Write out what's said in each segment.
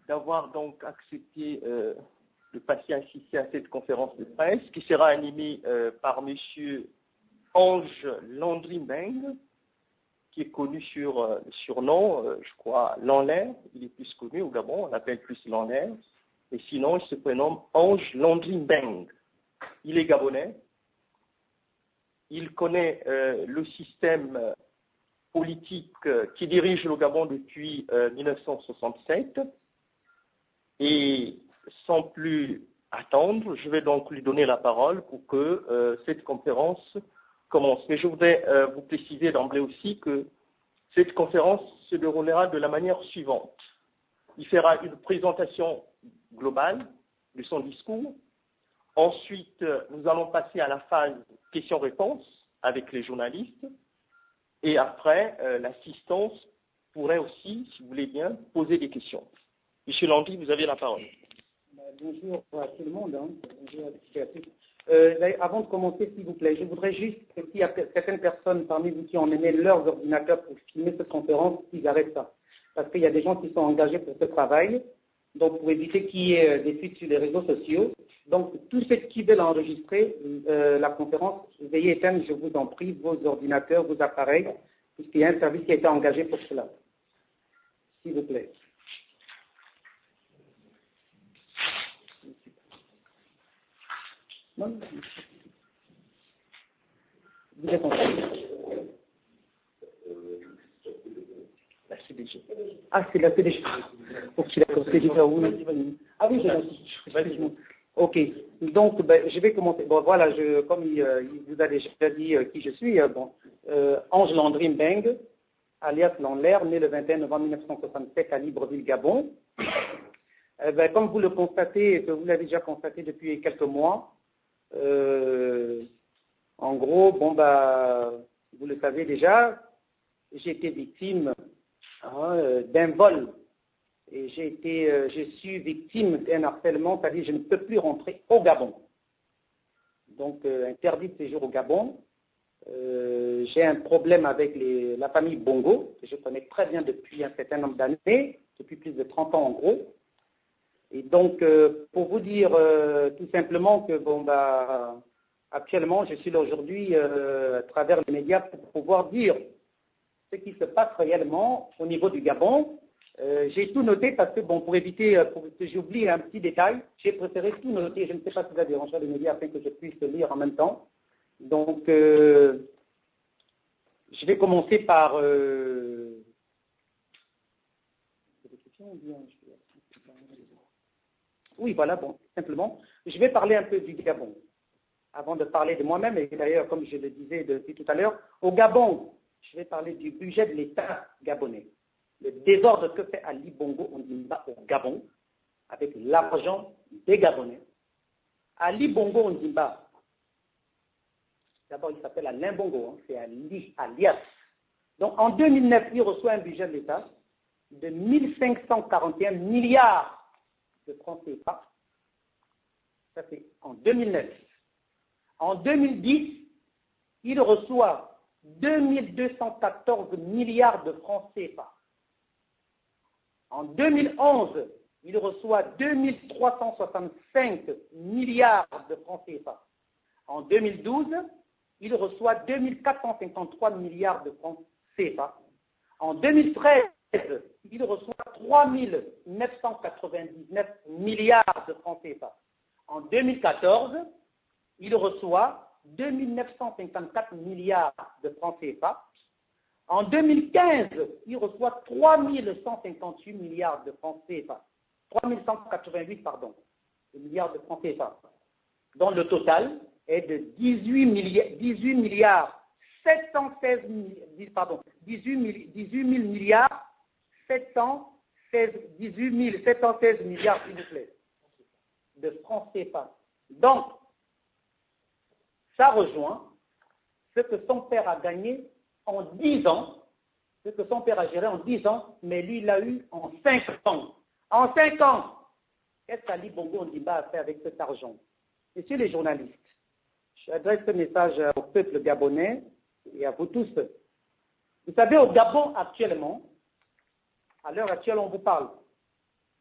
d'avoir donc accepté de passer assister à cette conférence de presse qui sera animée par M. Ange Landry-Mbengue, qui est connu sur le surnom, je crois, Lanlaire. Il est plus connu au Gabon, on l'appelle plus Lanlaire. Et sinon, il se prénomme Ange Landry-Mbengue. Il est gabonais. Il connaît le système politique qui dirige le Gabon depuis 1967. Et sans plus attendre, je vais donc lui donner la parole pour que cette conférence commence. Mais je voudrais vous préciser d'emblée aussi que cette conférence se déroulera de la manière suivante. Il fera une présentation globale de son discours. Ensuite, nous allons passer à la phase questions-réponses avec les journalistes. Et après, l'assistance pourrait aussi, si vous voulez bien, poser des questions. Monsieur Landry, vous avez la parole. Bonjour à tout le monde. Bonjour à tous. Avant de commencer, s'il vous plaît, je voudrais juste, s'il y a certaines personnes parmi vous qui ont mené leurs ordinateurs pour filmer cette conférence, qu'ils arrêtent ça. Parce qu'il y a des gens qui sont engagés pour ce travail. Donc, pour éviter qu'il y ait des fuites sur les réseaux sociaux. Donc, tous ceux qui veulent enregistrer la conférence, veuillez éteindre, je vous en prie, vos ordinateurs, vos appareils, puisqu'il y a un service qui a été engagé pour cela. S'il vous plaît. Non. Vous êtes en train. La CDG. Ah, c'est la CDG. Ok, d'accord, c'est déjà oui. Ah oui, j'ai la. Ok, donc je vais commencer. Bon, voilà, comme il vous a déjà dit qui je suis, Ange Landry-Mbengue, alias Lanlaire, né le 21 novembre 1967 à Libreville, Gabon. Comme vous le constatez, que vous l'avez déjà constaté depuis quelques mois, en gros, vous le savez déjà, j'ai été victime d'un vol et je suis victime d'un harcèlement, c'est-à-dire je ne peux plus rentrer au Gabon. Donc, interdit de séjour au Gabon. J'ai un problème avec la famille Bongo, que je connais très bien depuis un certain nombre d'années, depuis plus de 30 ans en gros. Et donc, pour vous dire tout simplement que, actuellement, je suis là aujourd'hui à travers les médias pour pouvoir dire ce qui se passe réellement au niveau du Gabon. J'ai tout noté parce que, pour éviter que j'oublie un petit détail, j'ai préféré tout noter. Je ne sais pas si ça dérange les médias afin que je puisse lire en même temps. Donc, je vais commencer par... Oui, voilà, simplement. Je vais parler un peu du Gabon, avant de parler de moi-même, et d'ailleurs, comme je le disais depuis tout à l'heure, au Gabon, je vais parler du budget de l'État gabonais. Le désordre que fait Ali Bongo Ondimba au Gabon, avec l'argent des Gabonais. Ali Bongo Ondimba, d'abord il s'appelle Alain Bongo, c'est alias. Donc en 2009, il reçoit un budget de l'État de 1541 milliards de francs CFA. Ça c'est en 2009. En 2010, il reçoit 2214 milliards de francs CFA. En 2011, il reçoit 2365 milliards de francs CFA. En 2012, il reçoit 2453 milliards de francs CFA. En 2013, il reçoit 3999 milliards de francs CFA. En 2014, il reçoit 2954 milliards de francs CFA. En 2015, il reçoit 3158 milliards de francs CFA. 3188, milliards de francs CFA. Dont le total est de 18 milliards 716 milliards 716 milliards, s'il vous plaît, de francs CFA. Donc, ça rejoint ce que son père a gagné en 10 ans, ce que son père a géré en 10 ans, mais lui, il l'a eu en 5 ans. En 5 ans, qu'est-ce qu'Ali Bongo Ondimba a fait avec cet argent? Messieurs les journalistes, j'adresse ce message au peuple gabonais et à vous tous. Vous savez, au Gabon actuellement, à l'heure actuelle, on vous parle.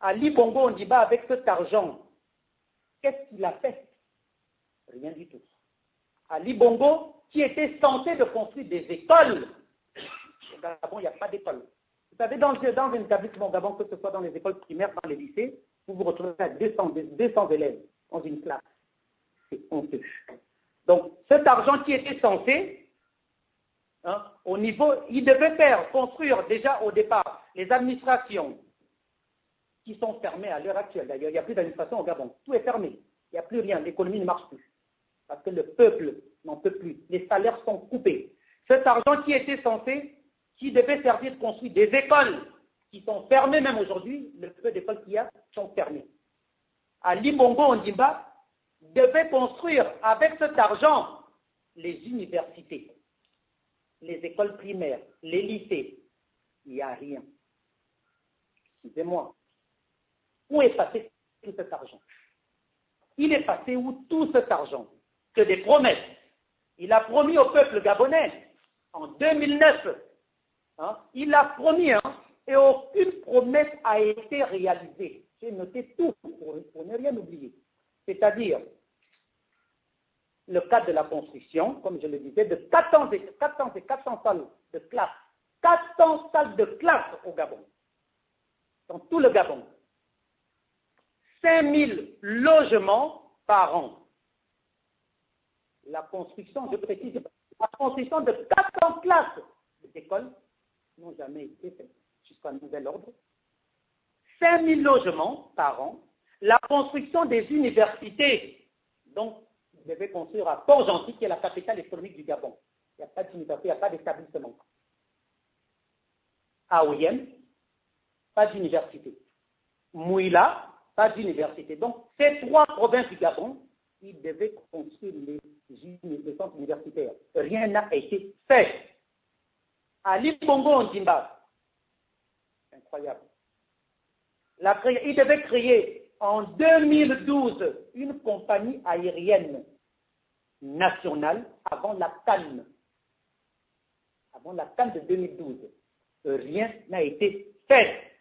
Ali Bongo Ondimba, avec cet argent, qu'est-ce qu'il a fait? Rien du tout. Ali Bongo, qui était censé de construire des écoles. Au Gabon, il n'y a pas d'école. Vous savez, dans un établissement au Gabon, que ce soit dans les écoles primaires, dans les lycées, vous vous retrouvez à 200 élèves dans une classe. C'est honteux. Donc, cet argent qui était censé, au niveau, il devait faire construire déjà au départ les administrations qui sont fermées à l'heure actuelle. D'ailleurs, il n'y a plus d'administration au Gabon. Tout est fermé. Il n'y a plus rien. L'économie ne marche plus. Parce que le peuple n'en peut plus. Les salaires sont coupés. Cet argent qui était censé, qui devait servir de construire des écoles qui sont fermées même aujourd'hui, le peu d'écoles qu'il y a sont fermées. Ali Bongo Ondimba devait construire avec cet argent les universités, les écoles primaires, les lycées. Il n'y a rien. Excusez-moi. Où est passé tout cet argent? Il est passé où tout cet argent? Que des promesses. Il a promis au peuple gabonais en 2009. Il a promis, et aucune promesse a été réalisée. J'ai noté tout pour ne rien oublier. C'est-à-dire, le cadre de la construction, comme je le disais, de 400 salles de classe. 400 salles de classe au Gabon. Dans tout le Gabon. 5000 logements par an. La construction, je précise, la construction de 400 classes d'écoles n'ont jamais été faites jusqu'à nouvel ordre. 5000 logements par an. La construction des universités. Donc, vous devez construire à Port-Gentil, qui est la capitale économique du Gabon. Il n'y a pas d'université, il n'y a pas d'établissement. À Oyem, pas d'université. Mouila, pas d'université. Donc, ces trois provinces du Gabon, ils devaient construire les centres universitaires. Rien n'a été fait. Ali Bongo Ondimba, incroyable. Il devait créer en 2012 une compagnie aérienne nationale avant la Cannes. Avant la Cannes de 2012. Rien n'a été fait.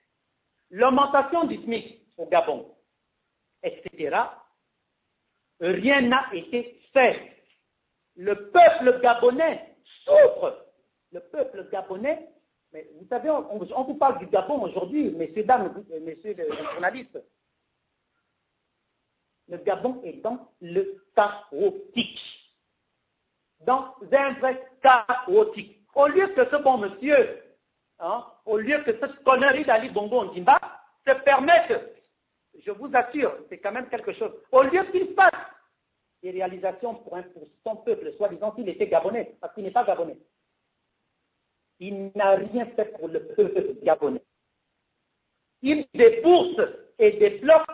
L'augmentation du SMIC au Gabon, etc. Rien n'a été fait. Le peuple gabonais souffre. Le peuple gabonais, mais vous savez, on vous parle du Gabon aujourd'hui, messieurs, dames, messieurs les journalistes. Le Gabon est dans le chaotique. Dans un vrai chaotique. Au lieu que ce bon monsieur, au lieu que cette connerie d'Ali Bongo Ondimba se permette, je vous assure, c'est quand même quelque chose, au lieu qu'il fasse des réalisations pour son peuple, soi-disant qu'il était gabonais, parce qu'il n'est pas gabonais. Il n'a rien fait pour le peuple gabonais. Il débourse et débloque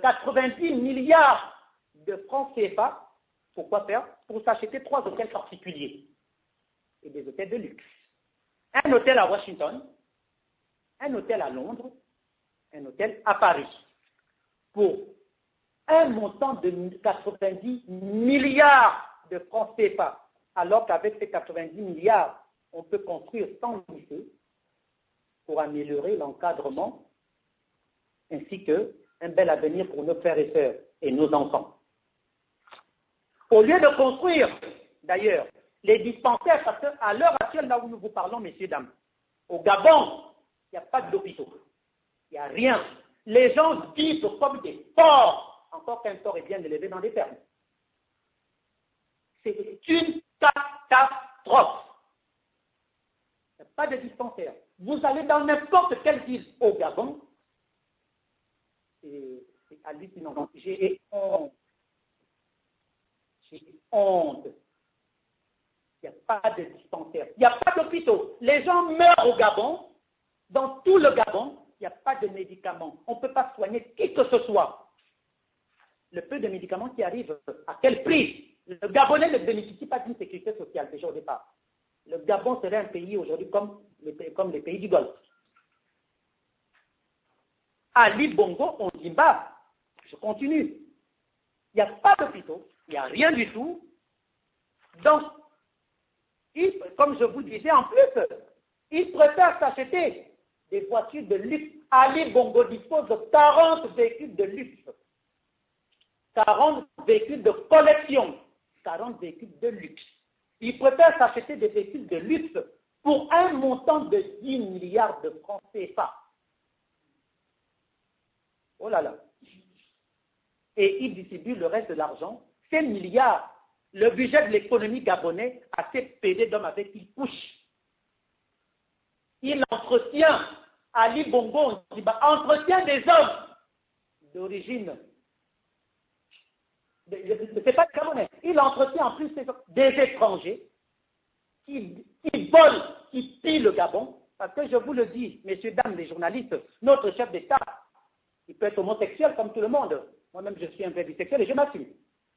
90 milliards de francs CFA. Pourquoi faire? Pour s'acheter 3 hôtels particuliers et des hôtels de luxe. Un hôtel à Washington, un hôtel à Londres, un hôtel à Paris. Pour un montant de 90 milliards de francs CFA. Alors qu'avec ces 90 milliards, on peut construire 100 lycées pour améliorer l'encadrement ainsi qu'un bel avenir pour nos frères et sœurs et nos enfants. Au lieu de construire, d'ailleurs, les dispensaires, parce qu'à l'heure actuelle, là où nous vous parlons, messieurs, dames, au Gabon, il n'y a pas d'hôpitaux. Il n'y a rien. Les gens vivent comme des porcs, encore qu'un porc est bien élevé dans des fermes. C'est une catastrophe. Il n'y a pas de dispensaire. Vous allez dans n'importe quelle ville au Gabon, c'est hallucinant. J'ai honte. J'ai honte. Il n'y a pas de dispensaire. Il n'y a pas d'hôpitaux. Les gens meurent au Gabon. Dans tout le Gabon, il n'y a pas de médicaments. On ne peut pas soigner qui que ce soit. Le peu de médicaments qui arrivent, à quel prix? Le Gabonais ne bénéficie pas d'une sécurité sociale déjà au départ. Le Gabon serait un pays aujourd'hui comme les pays du Golfe. Ali Bongo Ondimba, je continue. Il n'y a pas d'hôpitaux, il n'y a rien du tout. Donc, comme je vous disais en plus, ils préfèrent s'acheter des voitures de luxe. Ali Bongo dispose de 40 véhicules de luxe, 40 véhicules de collection, 40 véhicules de luxe. Il préfère s'acheter des véhicules de luxe pour un montant de 10 milliards de francs CFA. Oh là là. Et il distribue le reste de l'argent, 5 milliards. Le budget de l'économie gabonaise a ces PD d'hommes avec qui il couche. Il entretient, Ali Bongo, entretient des hommes d'origine. C'est pas le Gabonais. Il entretient en plus des étrangers qui volent, qui pillent le Gabon. Parce que je vous le dis, messieurs, dames, les journalistes, notre chef d'État, il peut être homosexuel comme tout le monde. Moi-même, je suis un peu bisexuel et je m'assume.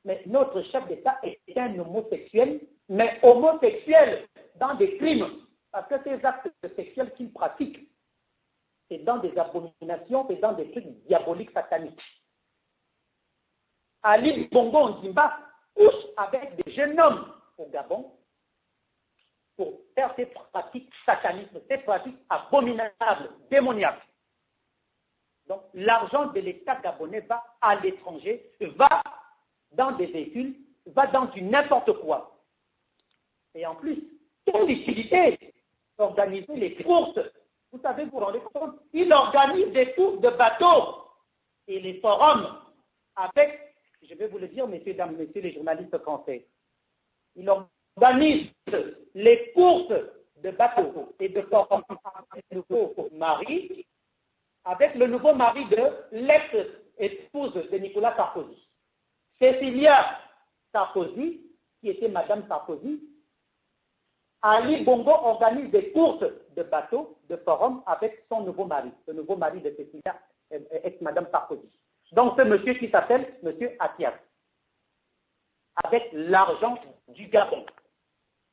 Mais notre chef d'État est un homosexuel, mais homosexuel dans des crimes. Parce que ces actes sexuels qu'il pratique, c'est dans des abominations, c'est dans des trucs diaboliques, sataniques. Ali Bongo Ondimba couche avec des jeunes hommes au Gabon pour faire ces pratiques sataniques, ces pratiques abominables, démoniaques. Donc, l'argent de l'État gabonais va à l'étranger, va dans des véhicules, va dans du n'importe quoi. Et en plus, quelle utilité organiser les courses. Vous savez, vous vous rendez compte, il organise des courses de bateaux et les forums avec, je vais vous le dire, messieurs, dames, messieurs les journalistes français, il organise les courses de bateaux et de forums avec le nouveau mari, avec le nouveau mari de l'ex-épouse de Nicolas Sarkozy. Cécilia Sarkozy, qui était Madame Sarkozy, Ali Bongo organise des courses de bateaux, de forums avec son nouveau mari, le nouveau mari de Cécilia, ex-Madame Sarkozy. Donc, ce monsieur qui s'appelle Monsieur Atias, avec l'argent du Gabon.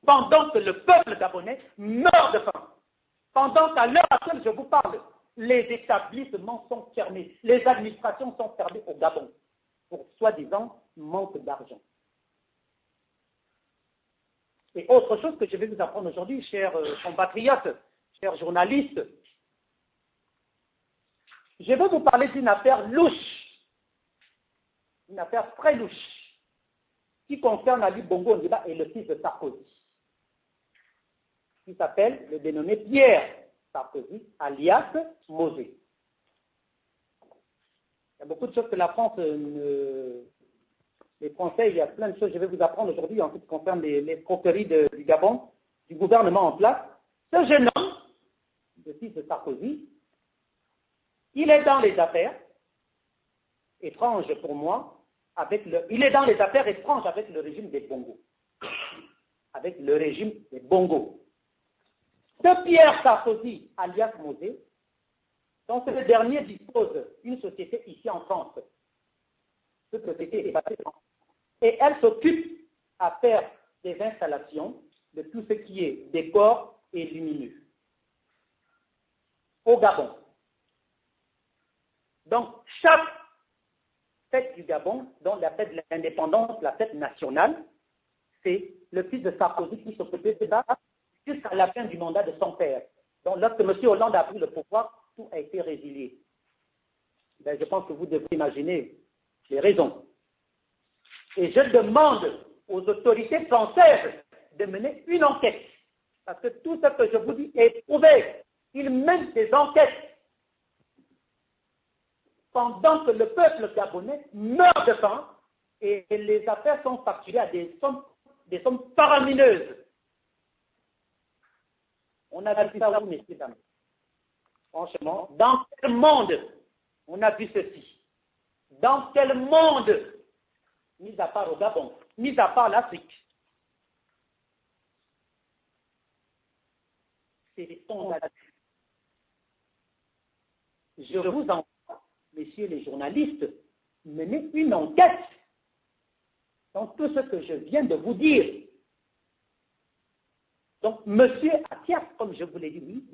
Pendant que le peuple gabonais meurt de faim, pendant qu'à l'heure à laquelle je vous parle, les établissements sont fermés, les administrations sont fermées au Gabon, pour soi-disant manque d'argent. Et autre chose que je vais vous apprendre aujourd'hui, chers compatriotes, chers journalistes, je vais vous parler d'une affaire louche, une affaire très louche, qui concerne Ali Bongo Ondimba et le fils de Sarkozy, qui s'appelle le dénommé Pierre Sarkozy, alias Mosé. Il y a beaucoup de choses que la France les Français, il y a plein de choses que je vais vous apprendre aujourd'hui en ce qui concerne les escroqueries du Gabon, du gouvernement en place. Ce jeune homme, le fils de Sarkozy, il est dans les affaires étranges pour moi, il est dans les affaires étranges avec le régime des Bongo. Avec le régime des Bongo. Ce Pierre Sarkozy, alias Mosé, dont ce dernier dispose d'une société ici en France. Cette société est basée en France. Et elle s'occupe à faire des installations de tout ce qui est décor et lumineux au Gabon. Donc, chaque fête du Gabon, dont la fête de l'indépendance, la fête nationale, c'est le fils de Sarkozy qui s'occupait de ça jusqu'à la fin du mandat de son père. Donc, lorsque M. Hollande a pris le pouvoir, tout a été résilié. Ben, je pense que vous devez imaginer les raisons. Et je demande aux autorités françaises de mener une enquête. Parce que tout ce que je vous dis est prouvé. Ils mènent des enquêtes pendant que le peuple gabonais meurt de faim et les affaires sont facturées à des sommes faramineuses. On a vu ça où, messieurs, dames? Franchement, dans quel monde on a vu ceci? Dans quel monde, mis à part au Gabon, mis à part l'Afrique? C'est scandaleux. Je vous envoie, messieurs les journalistes, mener une enquête dans tout ce que je viens de vous dire. Donc, monsieur Atias, comme je vous l'ai dit, oui,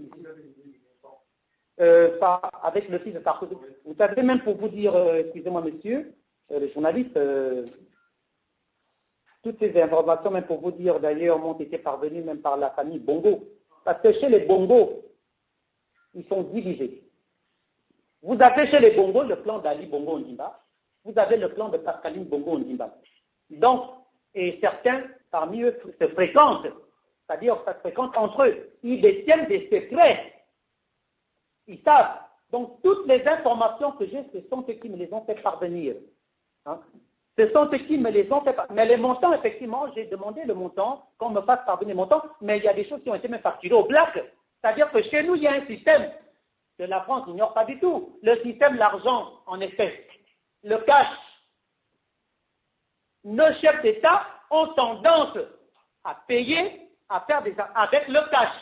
avec le fils de Sarkozy. Vous savez, même pour vous dire, excusez-moi monsieur, les journalistes, toutes ces informations, même pour vous dire, d'ailleurs, m'ont été parvenues même par la famille Bongo. Parce que chez les Bongo, ils sont divisés. Vous avez chez les Bongo le plan d'Ali Bongo Ondimba, vous avez le plan de Pascaline Bongo Ondimba. Donc, et certains parmi eux se fréquentent, c'est-à-dire ça se fréquente entre eux. Ils détiennent des secrets. Ils savent. Donc, toutes les informations que j'ai, ce sont eux qui me les ont fait parvenir. Hein? Ce sont eux qui me les ont fait parvenir. Mais les montants, effectivement, j'ai demandé le montant, qu'on me fasse parvenir les montants, mais il y a des choses qui ont été même facturées au black. C'est-à-dire que chez nous, il y a un système que la France n'ignore pas du tout. Le système, l'argent en espèces, le cash. Nos chefs d'État ont tendance à payer, à faire des avec le cash.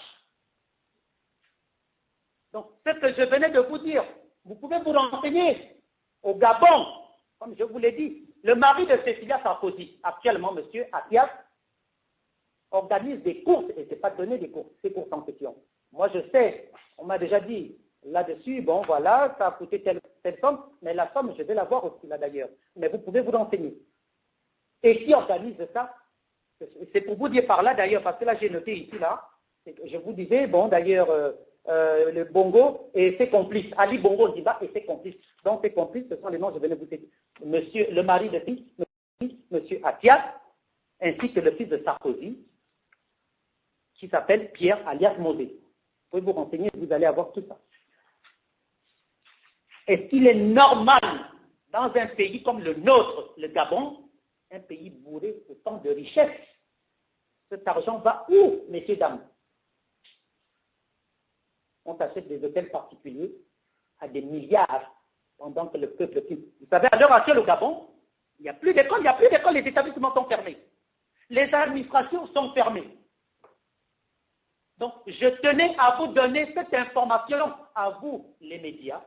Donc, c'est ce que je venais de vous dire. Vous pouvez vous renseigner. Au Gabon, comme je vous l'ai dit, le mari de Cécilia Sarkozy, actuellement, M. Atias, organise des courses, et ce n'est pas donner des courses, ces courses en question. Moi, je sais, on m'a déjà dit là-dessus, bon, voilà, ça a coûté telle somme, mais la somme, je vais la voir aussi là d'ailleurs. Mais vous pouvez vous renseigner. Et qui organise ça? C'est pour vous dire par là d'ailleurs, parce que là, j'ai noté ici, là, je vous disais, bon, d'ailleurs, le Bongo et ses complices, Ali Bongo Ondimba et ses complices. Donc, ses complices, ce sont les noms, je venais vous dire. Monsieur, le mari de fils, Monsieur Atias, ainsi que le fils de Sarkozy, qui s'appelle Pierre alias Mosé. Vous pouvez vous renseigner, vous allez avoir tout ça. Est-ce qu'il est normal, dans un pays comme le nôtre, le Gabon, un pays bourré de tant de richesses, cet argent va où, messieurs, dames? On s'achète des hôtels particuliers à des milliards pendant que le peuple quitte. Vous savez, à l'heure actuelle au Gabon, il n'y a plus d'écoles, les établissements sont fermés. Les administrations sont fermées. Donc, je tenais à vous donner cette information, à vous, les médias,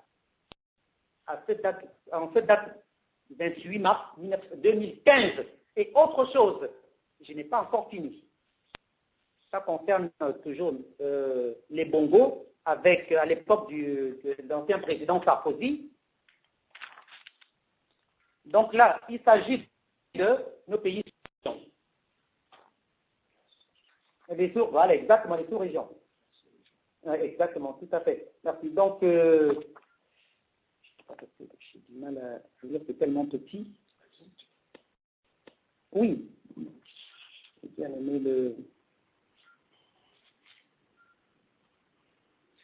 en cette date 28 mars 2015. Et autre chose, je n'ai pas encore fini. Ça concerne toujours les Bongos, avec, à l'époque de l'ancien président Sarkozy. Donc là, il s'agit de nos pays. Voilà, exactement, les sous-régions. Exactement, tout à fait. Merci. Donc, j'ai du mal à lire, c'est tellement petit. Oui. J'ai bien aimé le...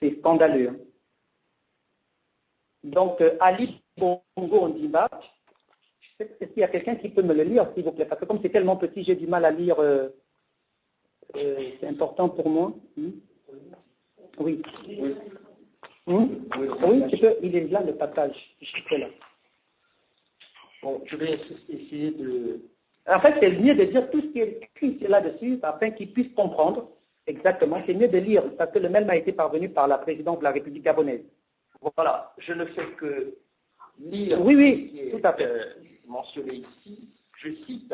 C'est scandaleux. Hein. Donc, Ali Bongo Ondimba, est-ce qu'il y a quelqu'un qui peut me le lire, s'il vous plaît? Parce que comme c'est tellement petit, j'ai du mal à lire. C'est important pour moi. Oui. Oui, tu peux. Il est là, le passage. Je suis là. Bon, je vais essayer de... En fait, c'est mieux de dire tout ce qui est écrit là-dessus, afin qu'ils puissent comprendre exactement. C'est mieux de lire, parce que le mail m'a été parvenu par la présidente de la République gabonaise. Voilà, je ne fais que lire oui, ce qui est tout à fait. Mentionné ici. Je cite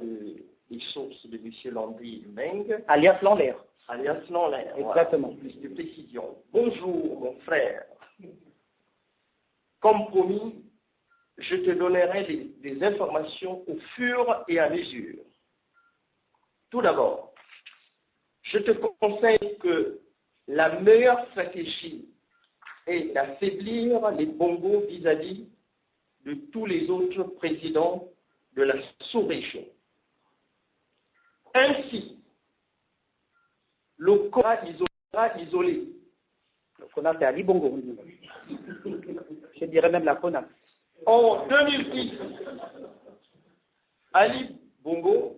les sources de M. Landry Meng. Alias Lanlaire. Alias Lanlaire. Exactement. Voilà, plus de précision. Bonjour, mon frère. Comme promis, je te donnerai des informations au fur et à mesure. Tout d'abord, je te conseille que la meilleure stratégie est d'affaiblir les Bongos vis-à-vis de tous les autres présidents de la sous-région. Ainsi, le Kona sera isolé. Le Kona, c'est Ali Bongo. Je dirais même la Kona. En 2010, Ali Bongo,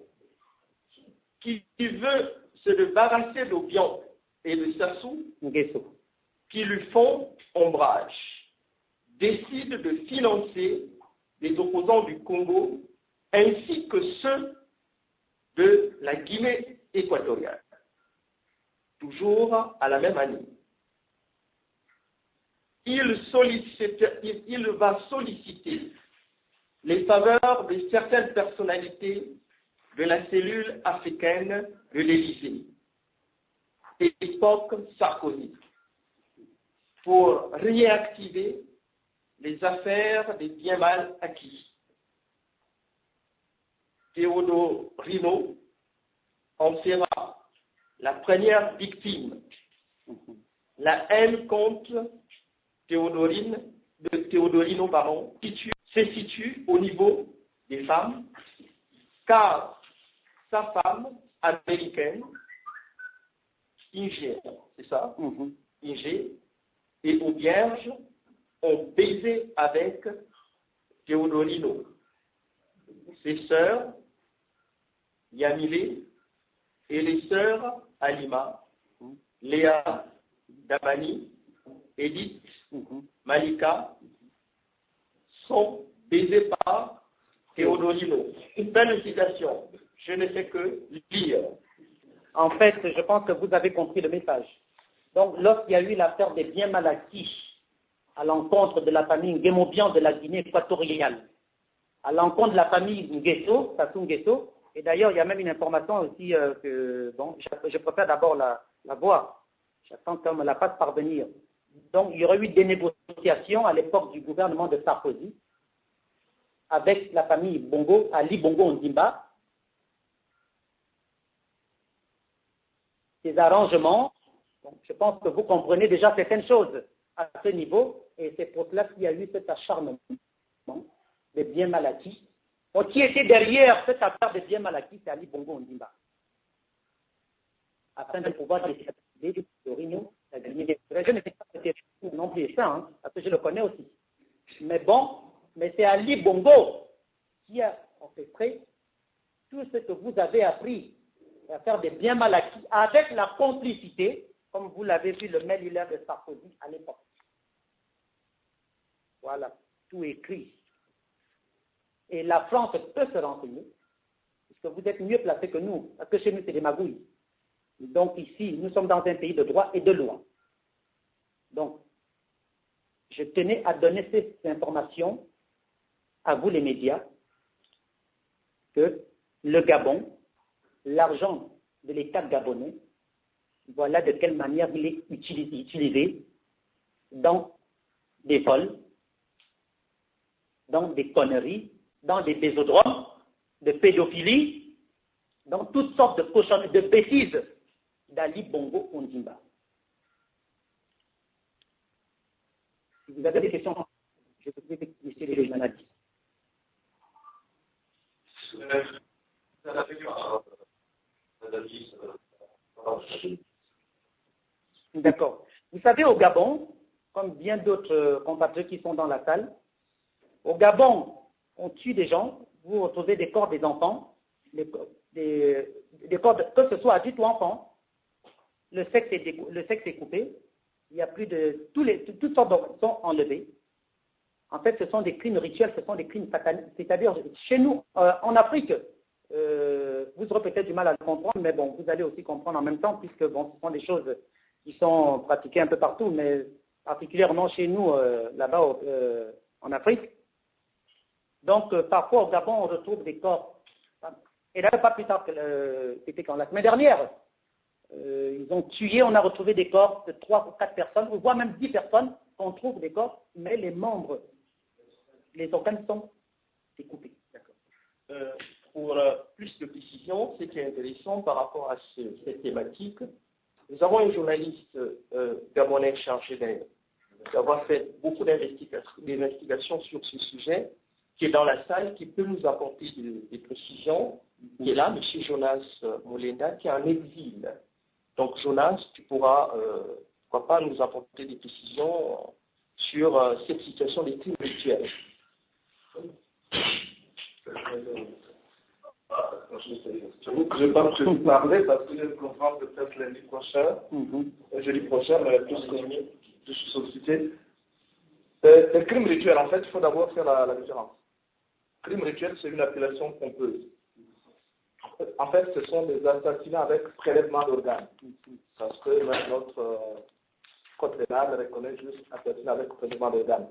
qui veut se débarrasser d'Obiang et de Sassou, qui lui font ombrage, décide de financer les opposants du Congo ainsi que ceux de la Guinée équatoriale, toujours à la même année. Il va solliciter les faveurs de certaines personnalités de la cellule africaine de l'Élysée, époque Sarkozy, pour réactiver les affaires des biens mal acquis. Théodore Rino en sera la première victime. la haine contre Théodorino, se situe au niveau des femmes, car sa femme américaine, Inger, c'est ça, Inger, et aux vierges ont baisé avec Théodorino. Ses sœurs, Yamile, et les sœurs Alima, Léa, Damani, Edith, Malika, sont baisées par Théodorino. Une belle citation. Je ne fais que lire. En fait, je pense que vous avez compris le message. Donc, lorsqu'il y a eu l'affaire des biens mal acquis à l'encontre de la famille Nguémobian de la Guinée équatoriale, à l'encontre de la famille Nguesso, Sassou Nguesso, et d'ailleurs, il y a même une information aussi que, bon, je préfère d'abord la voir. J'attends qu'on me la fasse parvenir. Donc, il y aurait eu des négociations à l'époque du gouvernement de Sarkozy avec la famille Bongo, Ali Bongo Ondimba. Ces arrangements, donc, je pense que vous comprenez déjà certaines choses à ce niveau, et c'est pour cela qu'il y a eu cet acharnement des biens mal acquis. Qui était derrière cette affaire des biens mal acquis, c'est Ali Bongo Ondimba, afin de pouvoir décider du Théodorino. Je ne sais pas si c'est non plus ça, hein, parce que je le connais aussi. Mais bon, mais c'est Ali Bongo qui a orchestré tout ce que vous avez appris à faire des biens mal acquis avec la complicité, comme vous l'avez vu, le mail de Sarkozy à l'époque. Voilà, tout écrit. Et la France peut se renseigner, puisque vous êtes mieux placés que nous, parce que chez nous, c'est des magouilles. Donc ici, nous sommes dans un pays de droit et de loi. Donc, je tenais à donner ces informations à vous, les médias, que le Gabon, l'argent de l'État gabonais, voilà de quelle manière il est utilisé dans des vols, dans des conneries, dans des bésodromes, de pédophilie, dans toutes sortes de cochonneries, de bêtises d'Ali Bongo Ondimba. Si vous avez des questions, je vous ai expliqué les maladies. D'accord. Vous savez, au Gabon, comme bien d'autres compatriotes qui sont dans la salle, au Gabon, on tue des gens, vous retrouvez des corps des enfants, des corps que ce soit adultes ou enfants, le sexe est coupé, il y a plus de toutes sortes d'organes sont enlevés. En fait, ce sont des crimes rituels, ce sont des crimes sataniques. C'est-à-dire, chez nous, en Afrique, vous aurez peut-être du mal à le comprendre, mais bon, vous allez aussi comprendre en même temps, puisque bon, ce sont des choses qui sont pratiquées un peu partout, mais particulièrement chez nous, là-bas, en Afrique. Donc, parfois, au Gabon, on retrouve des corps. Et là, pas plus tard que c'était quand la semaine dernière, ils ont tué, on a retrouvé des corps de 3 ou 4 personnes, ou voire même 10 personnes, on trouve des corps, mais les membres, les organes sont découpés. Pour plus de précision, ce qui est intéressant par rapport à cette thématique, nous avons un journaliste gabonais chargé d'avoir fait beaucoup d'investigations sur ce sujet, qui est dans la salle, qui peut nous apporter des précisions, qui est là, M. Jonas Molenda, qui est en exil. Donc Jonas, tu pourras, pourquoi pas, nous apporter des précisions sur cette situation des crimes rituels. Je pense que vous parlez parce que je comprends peut-être lundi prochain, jeudi prochain, mais je suis sollicité. Les crimes rituels, en fait, il faut d'abord faire la différence. Crime rituel, c'est une appellation pompeuse. En fait, ce sont des assassinats avec prélèvement d'organes. Parce que notre code pénal reconnaît juste assassinat avec prélèvement d'organes.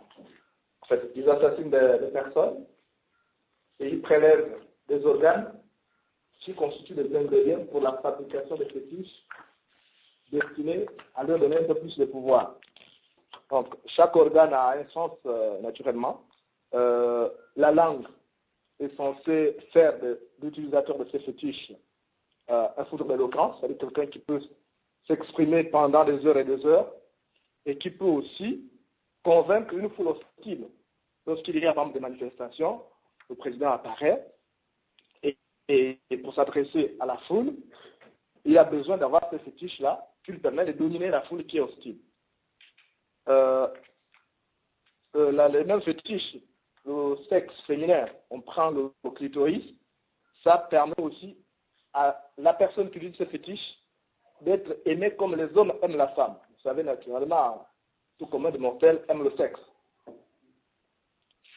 En fait, ils assassinent des personnes et ils prélèvent des organes qui constituent des ingrédients pour la fabrication des fétiches destinés à leur donner un peu plus de pouvoir. Donc, chaque organe a un sens naturellement. La langue est censée faire de l'utilisateur de ces fétiches un foudre d'éloquence, c'est-à-dire quelqu'un qui peut s'exprimer pendant des heures et des heures, et qui peut aussi convaincre une foule hostile. Lorsqu'il y a par exemple des manifestations, le président apparaît et pour s'adresser à la foule, il a besoin d'avoir ces fétiches-là qui lui permettent de dominer la foule qui est hostile. Les mêmes fétiches, le sexe féminin, on prend le clitoris, ça permet aussi à la personne qui utilise ce fétiche d'être aimée comme les hommes aiment la femme. Vous savez, naturellement, tout commun de mortels aime le sexe.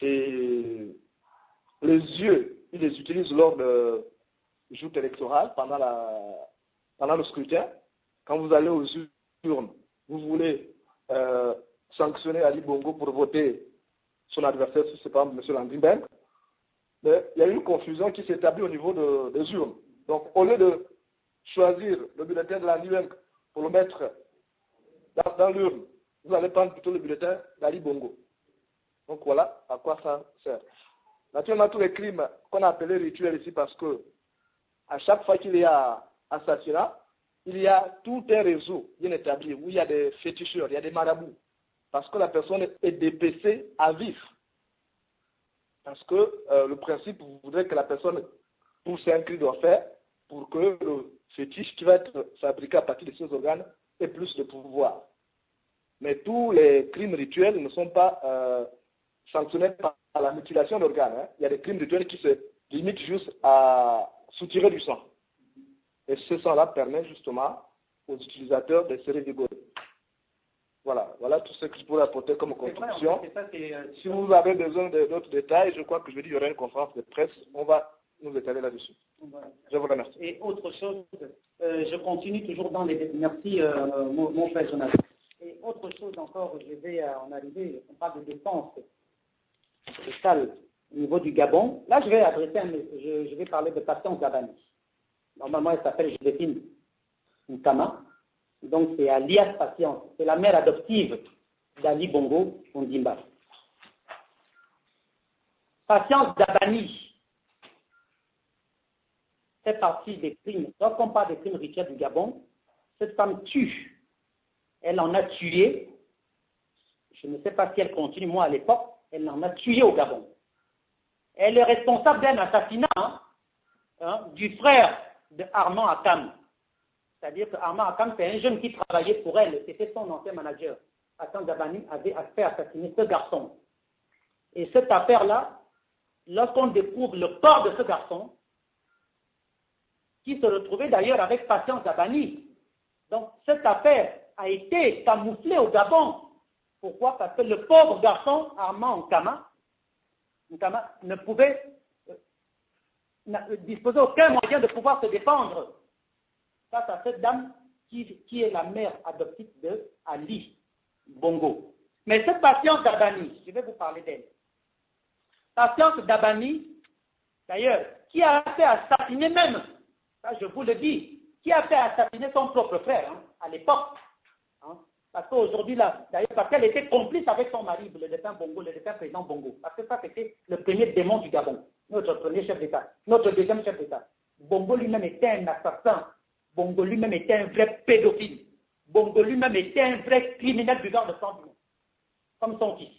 Et les yeux, ils les utilisent lors de joutes électorales, pendant le scrutin. Quand vous allez aux urnes, vous voulez sanctionner Ali Bongo pour voter son adversaire, si c'est pas M. Landry-Beng. Mais il y a une confusion qui s'établit au niveau des urnes. Donc, au lieu de choisir le bulletin de Landry-Beng pour le mettre dans l'urne, vous allez prendre plutôt le bulletin d'Ali Bongo. Donc voilà à quoi ça sert. Naturellement, tous les crimes qu'on a appelés rituels ici, parce que à chaque fois qu'il y a assassinat, il y a tout un réseau bien établi où il y a des féticheurs, il y a des marabouts, parce que la personne est dépecée à vif. Parce que le principe voudrait que la personne pousse un cri d'enfer pour que le fétiche qui va être fabriqué à partir de ses organes ait plus de pouvoir. Mais tous les crimes rituels ne sont pas sanctionnés par la mutilation d'organes. Hein. Il y a des crimes rituels qui se limitent juste à soutirer du sang. Et ce sang-là permet justement aux utilisateurs de se rigoler. Voilà tout ce que je pourrais apporter comme contribution. Si vous avez besoin d'autres détails, je crois que je vais dire qu'il y aura une conférence de presse. On va nous étaler là-dessus. Voilà. Je vous remercie. Et autre chose, je continue toujours dans les... Merci, mon frère Jonathan. Et autre chose encore, je vais en arriver, on parle de défense fiscale au niveau du Gabon. Là, je vais parler de Patience Zabani. Normalement, elle s'appelle Joséphine Nkama. Donc, c'est alias Patience. C'est la mère adoptive d'Ali Bongo Ondimba. Patience Zabani fait partie des crimes. Lorsqu'on parle des crimes rituels du Gabon, cette femme tue. Elle en a tué. Je ne sais pas si elle continue. Moi, à l'époque, elle en a tué au Gabon. Elle est responsable d'un assassinat du frère de Armand Akam. C'est-à-dire que Armand Akam, c'est un jeune qui travaillait pour elle. C'était son ancien manager. Patience Zabani avait fait assassiner ce garçon. Et cette affaire-là, lorsqu'on découvre le corps de ce garçon, qui se retrouvait d'ailleurs avec Patience Zabani. Donc, cette affaire a été camouflée au Gabon. Pourquoi? Parce que le pauvre garçon, Armand Nkama, ne pouvait disposer aucun moyen de pouvoir se défendre face à cette dame qui est la mère adoptive de Ali Bongo. Mais cette Patience Zabani, je vais vous parler d'elle. Patience Zabani, d'ailleurs, qui a fait assassiner même, ça je vous le dis, qui a fait assassiner son propre frère à l'époque. Parce qu'aujourd'hui, là, d'ailleurs, parce qu'elle était complice avec son mari, le défunt Bongo, le défunt président Bongo. Parce que ça, c'était le premier démon du Gabon, notre premier chef d'État, notre deuxième chef d'État. Bongo lui-même était un assassin. Bongo lui-même était un vrai pédophile. Bongo lui-même était un vrai criminel du genre de sang, comme son fils.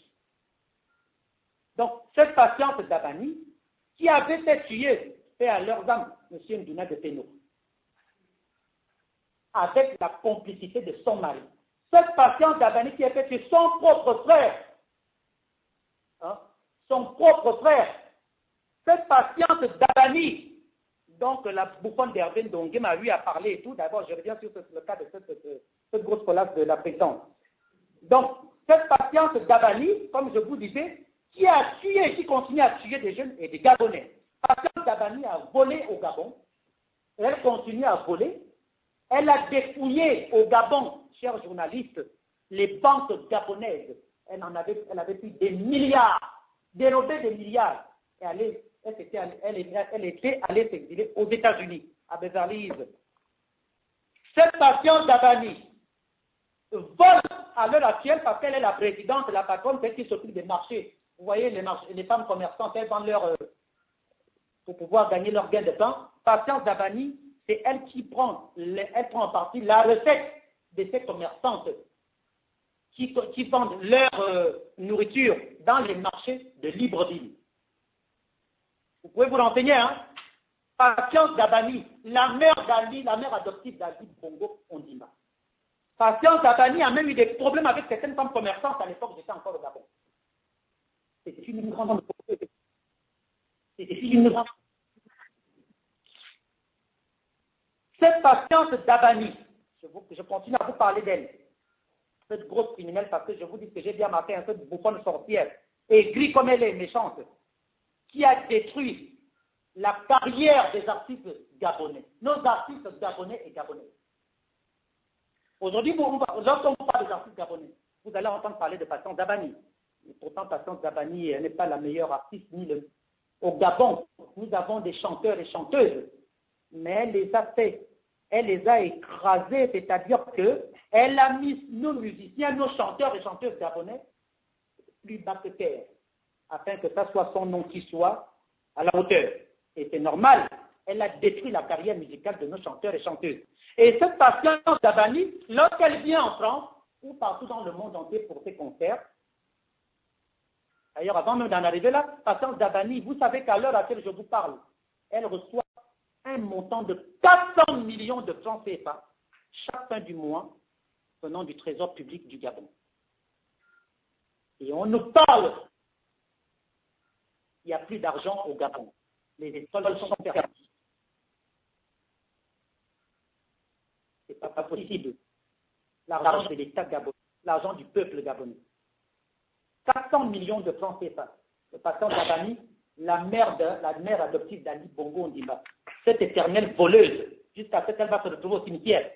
Donc, cette Patience Zabani, qui avait fait tuer, fait à leurs âmes, M. Ndouna de Péno, avec la complicité de son mari. Cette Patience Zabani qui a fait tuer son propre frère, son propre frère, cette Patience Zabani, donc la bouffonne d'Hervé Ndongé m'a eu à parler et tout. D'abord, je reviens sur le cas de cette grosse collage de la présidence. Donc, cette Patience Zabani, comme je vous disais, qui a tué et qui continue à tuer des jeunes et des Gabonais. Patience Zabani a volé au Gabon, et elle continue à voler. Elle a dépouillé au Gabon, chers journalistes, les banques gabonaises. Elle avait pris des milliards, dérobé des milliards. Et elle était allée s'exiler aux États-Unis, à Beverly Hills. Cette Patience Zabani vole à l'heure actuelle parce qu'elle est la présidente, la patronne, celle qui s'occupe des marchés. Vous voyez, les femmes commerçantes, elles vendent pour pouvoir gagner leur gain de temps. Patience Zabani, c'est elle qui prend en partie la recette de ces commerçantes qui vendent leur nourriture dans les marchés de Libreville. Vous pouvez vous renseigner, hein? Patience Dabani, la mère d'Ali, la mère adoptive d'Ali Bongo Ondimba. Patience Dabani a même eu des problèmes avec certaines femmes commerçantes à l'époque, j'étais encore au Gabon. C'était une grande pauvreté. C'était une grande. Cette patience Dabani, je continue à vous parler d'elle, cette grosse criminelle, parce que je vous dis que j'ai bien marqué un peu de bouffonne sorcière, aigrie comme elle est méchante, qui a détruit la carrière des artistes gabonais, nos artistes gabonais et gabonais. Aujourd'hui, lorsqu'on parle des artistes gabonais, vous allez entendre parler de Patience Dabani. Et pourtant, Patience Dabani n'est pas la meilleure artiste au Gabon. Nous avons des chanteurs et chanteuses, mais elle les a fait, elle les a écrasés, c'est-à-dire qu'elle a mis nos musiciens, nos chanteurs et chanteuses gabonais plus bas que terre, afin que ça soit son nom qui soit à la hauteur. Et c'est normal, elle a détruit la carrière musicale de nos chanteurs et chanteuses. Et cette Patience Dabani, lorsqu'elle vient en France, ou partout dans le monde entier pour ses concerts, d'ailleurs avant même d'en arriver là, Patience Dabani, vous savez qu'à l'heure à laquelle je vous parle, elle reçoit un montant de 400 millions de francs CFA chaque fin du mois venant du trésor public du Gabon. Et on nous parle, il n'y a plus d'argent au Gabon. Les écoles sont perdues. Ce n'est pas possible. L'argent de l'État gabonais, l'argent du peuple gabonais. 400 millions de francs CFA. Le patron Dabani, la mère adoptive d'Ali Bongo Ondimba, cette éternelle voleuse, jusqu'à ce qu'elle va se retrouver au cimetière.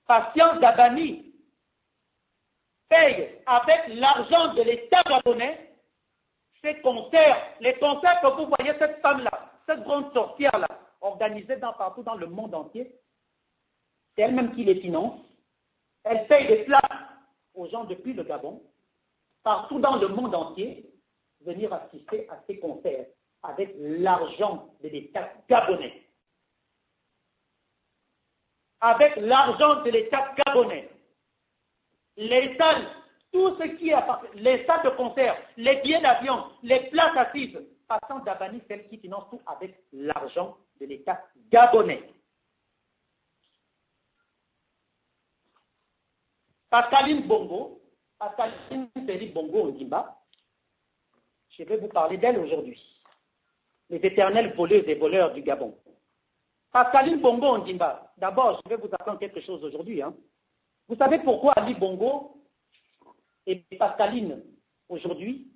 Patience Dabani paye avec l'argent de l'État gabonais ces concerts, les concerts que vous voyez, cette femme-là, cette grande sorcière-là, organisée partout dans le monde entier, c'est elle-même qui les finance. Elle paye des places aux gens depuis le Gabon, partout dans le monde entier, venir assister à ces concerts avec l'argent de l'État gabonais. Avec l'argent de l'État gabonais. Les salles, tout ce qui est les salles de concert, les billets d'avion, les places assises, Patience Dabani, celle qui finance tout avec l'argent de l'État gabonais. Pascaline Bongo, Pascaline Peri Bongo Ondimba, je vais vous parler d'elle aujourd'hui. Les éternelles voleuses et voleurs du Gabon. Pascaline Bongo Ondimba, d'abord, je vais vous apprendre quelque chose aujourd'hui. Hein. Vous savez pourquoi Ali Bongo et Pascaline, aujourd'hui,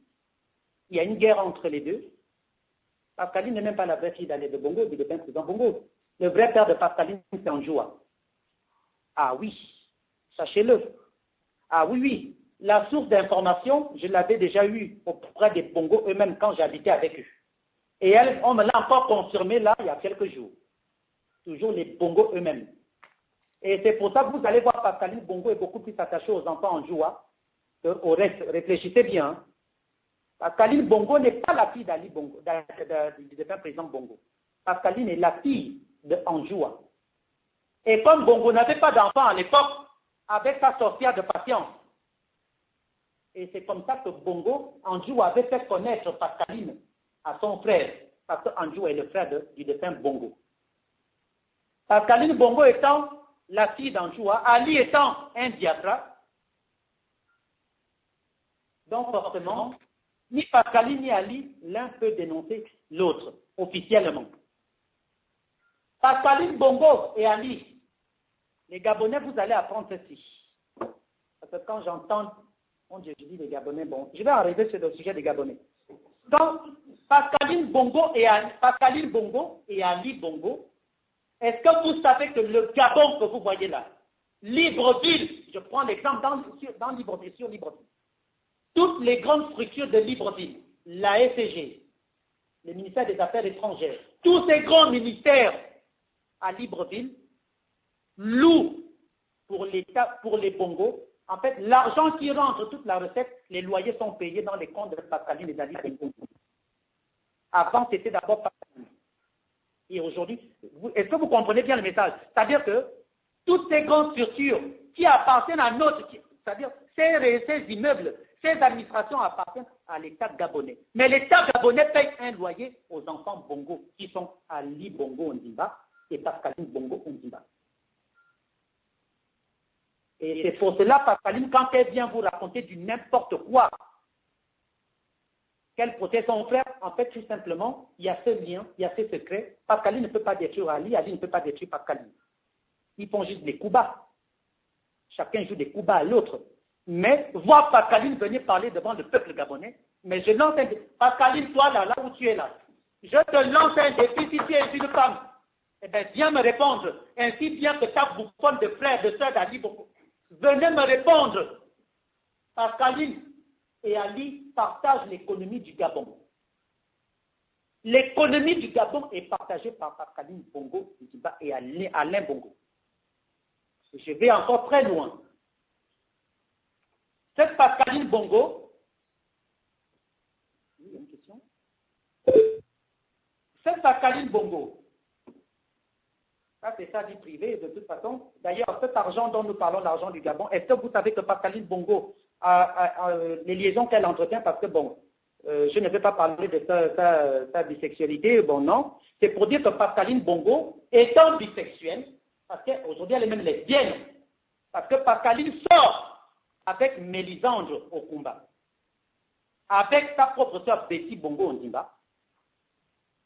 il y a une guerre entre les deux. Pascaline n'est même pas la vraie fille d'Ali de Bongo, du défunt président Bongo. Le vrai père de Pascaline, c'est Anjoua. Ah oui, sachez-le. Ah oui, oui. La source d'information, je l'avais déjà eue auprès des Bongo eux-mêmes quand j'habitais avec eux. Et on me l'a encore confirmé là, il y a quelques jours. Toujours les Bongo eux-mêmes. Et c'est pour ça que vous allez voir Pascaline Bongo est beaucoup plus attachée aux enfants en joie qu'au reste. Réfléchissez bien. Hein. Pascaline Bongo n'est pas la fille d'Ali Bongo, du défunt président Bongo. Pascaline est la fille de Anjoua. Et comme Bongo n'avait pas d'enfant à l'époque, avec sa sorcière de patience. Et c'est comme ça que Bongo, Anjoua avait fait connaître Pascaline à son frère, parce qu'Anjoua est le frère du défunt Bongo. Pascaline Bongo étant la fille d'Anjoua, Ali étant un Biafra, donc forcément, ni Pascaline ni Ali, l'un peut dénoncer l'autre, officiellement. Pascaline Bongo et Ali, les Gabonais, vous allez apprendre ceci. Parce que quand j'entends, mon Dieu, je dis les Gabonais, bon, je vais arriver sur le sujet des Gabonais. Donc, Pascaline Bongo et Ali Bongo, est-ce que vous savez que le Gabon que vous voyez là, Libreville, je prends l'exemple dans Libreville, sur Libreville, toutes les grandes structures de Libreville, la FG, le ministère des Affaires étrangères, tous ces grands ministères à Libreville louent pour l'État, pour les Bongo. En fait, l'argent qui rentre, toute la recette, les loyers sont payés dans les comptes de Pascaline et d'Ali Bongo. Avant, c'était d'abord Pascaline. Et aujourd'hui, est-ce que vous comprenez bien le message? C'est-à-dire que toutes ces grandes structures qui appartiennent à notre, c'est-à-dire ces immeubles, ces administrations appartiennent à l'État gabonais. Mais l'État gabonais paye un loyer aux enfants Bongo qui sont Ali Bongo Ondimba et Pascaline Bongo Ondimba. Et c'est pour cela, Pascaline, quand elle vient vous raconter du n'importe quoi, qu'elle protège son frère, en fait, tout simplement, il y a ce lien, il y a ce secret. Pascaline ne peut pas détruire Ali, Ali ne peut pas détruire Pascaline. Ils font juste des coups bas. Chacun joue des coups bas à l'autre. Mais voir Pascaline venir parler devant le peuple gabonais, mais je lance un défi. Pascaline, toi là où tu es là, je te lance un défi si tu es une femme. Eh bien, viens me répondre. Ainsi bien que ta bouffonne de frère, de soeur d'Ali Bongo. Venez me répondre. Pascaline et Ali partagent l'économie du Gabon. L'économie du Gabon est partagée par Pascaline Bongo et Alain Bongo. Je vais encore très loin. Cette Pascaline Bongo, il y a une question. Cette Pascaline Bongo, ça c'est sa vie privée de toute façon. D'ailleurs, cet argent dont nous parlons, l'argent du Gabon, est-ce que vous savez que Pascaline Bongo les liaisons qu'elle entretient, parce que bon, je ne vais pas parler de sa bisexualité, bon non, c'est pour dire que Pascaline Bongo étant bisexuelle, parce qu'aujourd'hui elle est même lesbienne, parce que Pascaline sort avec Mélisandre Okumba, avec sa propre soeur Betty Bongo Ondimba,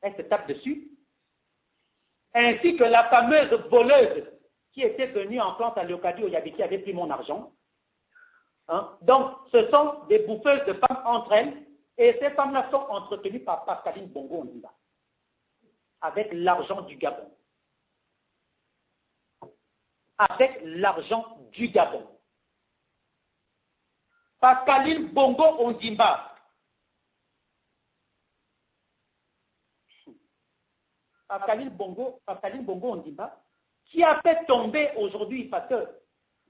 elle se tape dessus, ainsi que la fameuse voleuse qui était venue en France à Léocadie Oyabé qui avait pris mon argent. Hein? Donc, ce sont des bouffeuses de femmes entre elles, et ces femmes-là sont entretenues par Pascaline Bongo Ondimba, avec l'argent du Gabon. Avec l'argent du Gabon. Pascaline Bongo Ondimba. Pascaline Bongo Ondimba, qui a fait tomber aujourd'hui, parce que,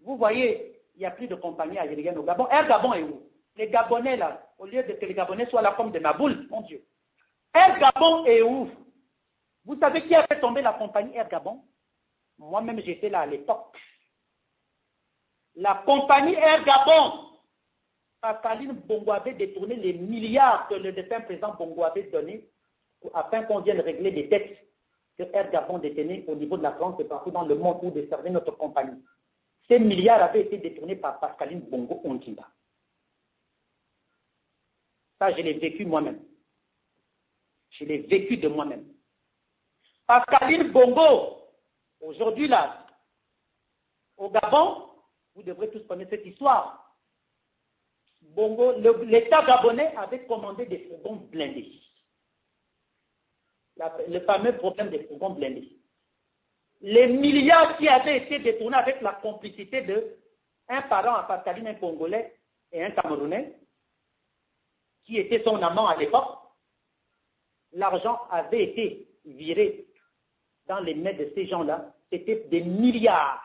vous voyez, il n'y a plus de compagnie aérienne au Gabon. Air Gabon est où? Les Gabonais, là, au lieu de que les Gabonais soient là comme des maboules, mon Dieu. Air Gabon est où? Vous savez qui a fait tomber la compagnie Air Gabon? Moi-même, j'étais là à l'époque. La compagnie Air Gabon, Pascaline Bongo avait détourné les milliards que le défunt président Bongo avait donnés afin qu'on vienne régler les dettes que Air Gabon détenait au niveau de la France et partout dans le monde où desservait notre compagnie. Ces milliards avaient été détournés par Pascaline Bongo Ondimba. Ça, je l'ai vécu moi-même. Je l'ai vécu de moi-même. Pascaline Bongo, aujourd'hui là, au Gabon, vous devrez tous connaître cette histoire. Bongo, l'État gabonais avait commandé des fourgons blindés. Le fameux problème des fourgons blindés. Les milliards qui avaient été détournés avec la complicité d'un parent à Pascaline, un Congolais et un Camerounais, qui était son amant à l'époque, l'argent avait été viré dans les mains de ces gens-là. C'était des milliards.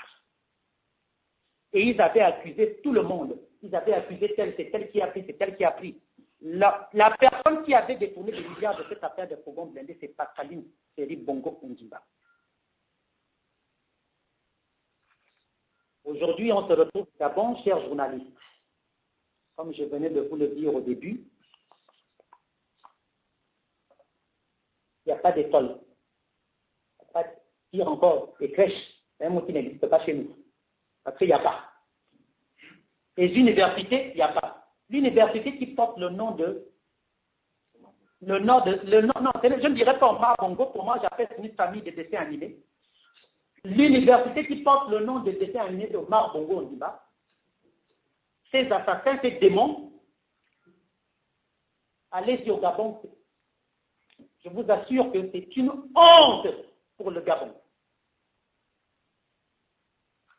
Et ils avaient accusé tout le monde. Ils avaient accusé tel, c'est tel qui a pris, c'est tel qui a pris. La personne qui avait détourné des milliards de cette affaire de fourgons blindés, c'est Pascaline Bongo Ondimba. Aujourd'hui, on se retrouve au Gabon, chers journalistes. Comme je venais de vous le dire au début, il n'y a pas d'école. Il n'y a pas, pire encore, des crèches. C'est un mot qui n'existe pas chez nous. Parce qu'il n'y a pas. Les universités, il n'y a pas. L'université qui porte le nom de... non, je ne dirais pas Omar Bongo, pour moi j'appelle une famille de dessins animés. L'université qui porte le nom de dessins animés de Omar Bongo Ondimba, ces assassins, ces démons, allez-y au Gabon. Je vous assure que c'est une honte pour le Gabon.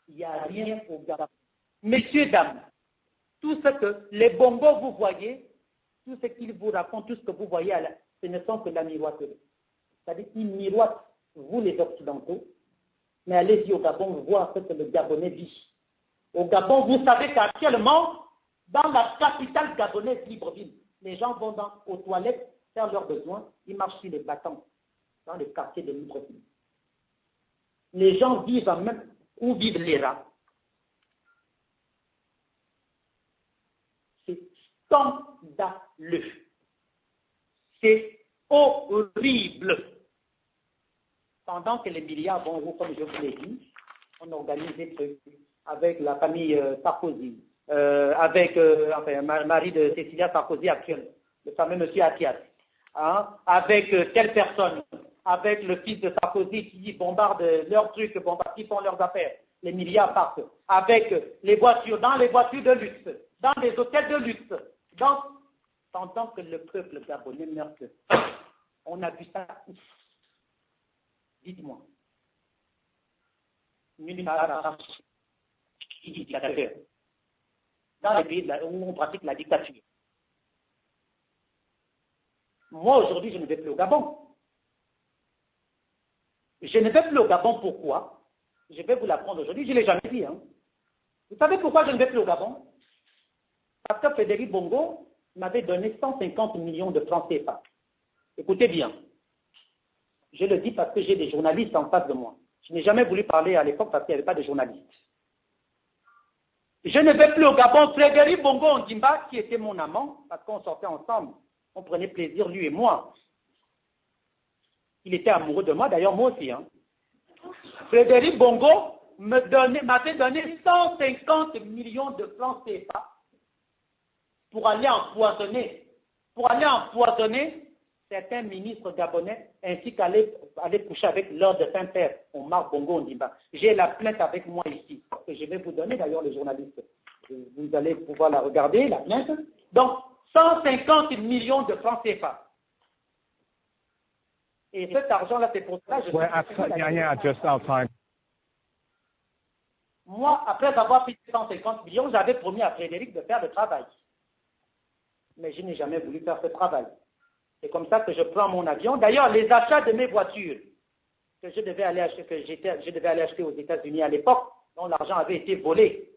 Il n'y a rien au Gabon. Messieurs, dames, tout ce que les bongos vous voyez, tout ce qu'ils vous racontent, tout ce que vous voyez, ce ne sont que la miroiterie. C'est-à-dire qu'ils miroitent, vous les Occidentaux, mais allez-y au Gabon voir ce que le Gabonais vit. Au Gabon, vous savez qu'actuellement, dans la capitale gabonaise, Libreville, les gens vont aux toilettes faire leurs besoins, ils marchent sur les bâtons dans le quartier de Libreville. Les gens vivent en même où vivent les rats. scandaleux. C'est horrible. Pendant que les milliards vont, comme je vous l'ai dit, on organise des trucs avec la famille Sarkozy, avec mari de Cécilia Sarkozy actuelle, le fameux monsieur Attias, hein, avec telle personne, avec le fils de Sarkozy qui bombarde leurs trucs, qui font leurs affaires, les milliards partent, avec les voitures, dans les voitures de luxe, dans des hôtels de luxe, pendant que le peuple gabonais meurt. On a vu ça. Dites-moi. Dans les pays où on pratique la dictature. Moi, aujourd'hui, je ne vais plus au Gabon. Je ne vais plus au Gabon, pourquoi? Je vais vous l'apprendre aujourd'hui, je ne l'ai jamais dit. Hein. Vous savez pourquoi je ne vais plus au Gabon? Parce que Frédéric Bongo m'avait donné 150 millions de francs CFA. Écoutez bien. Je le dis parce que j'ai des journalistes en face de moi. Je n'ai jamais voulu parler à l'époque parce qu'il n'y avait pas de journalistes. Je ne vais plus au Gabon. Frédéric Bongo Ondimba, qui était mon amant, parce qu'on sortait ensemble, on prenait plaisir, lui et moi. Il était amoureux de moi, d'ailleurs moi aussi. Hein. Frédéric Bongo m'avait donné 150 millions de francs CFA pour aller empoisonner certains ministres gabonais, ainsi qu'aller coucher avec leur de Saint-Père, Omar Bongo Ondimba. J'ai la plainte avec moi ici, que je vais vous donner d'ailleurs les journalistes. Vous allez pouvoir la regarder, la plainte. Donc, 150 millions de francs CFA. Et cet argent-là, c'est pour ça que Moi, après avoir pris 150 millions, j'avais promis à Frédéric de faire le travail. Mais je n'ai jamais voulu faire ce travail. C'est comme ça que je prends mon avion. D'ailleurs, les achats de mes voitures que je devais aller acheter aux États-Unis à l'époque, dont l'argent avait été volé.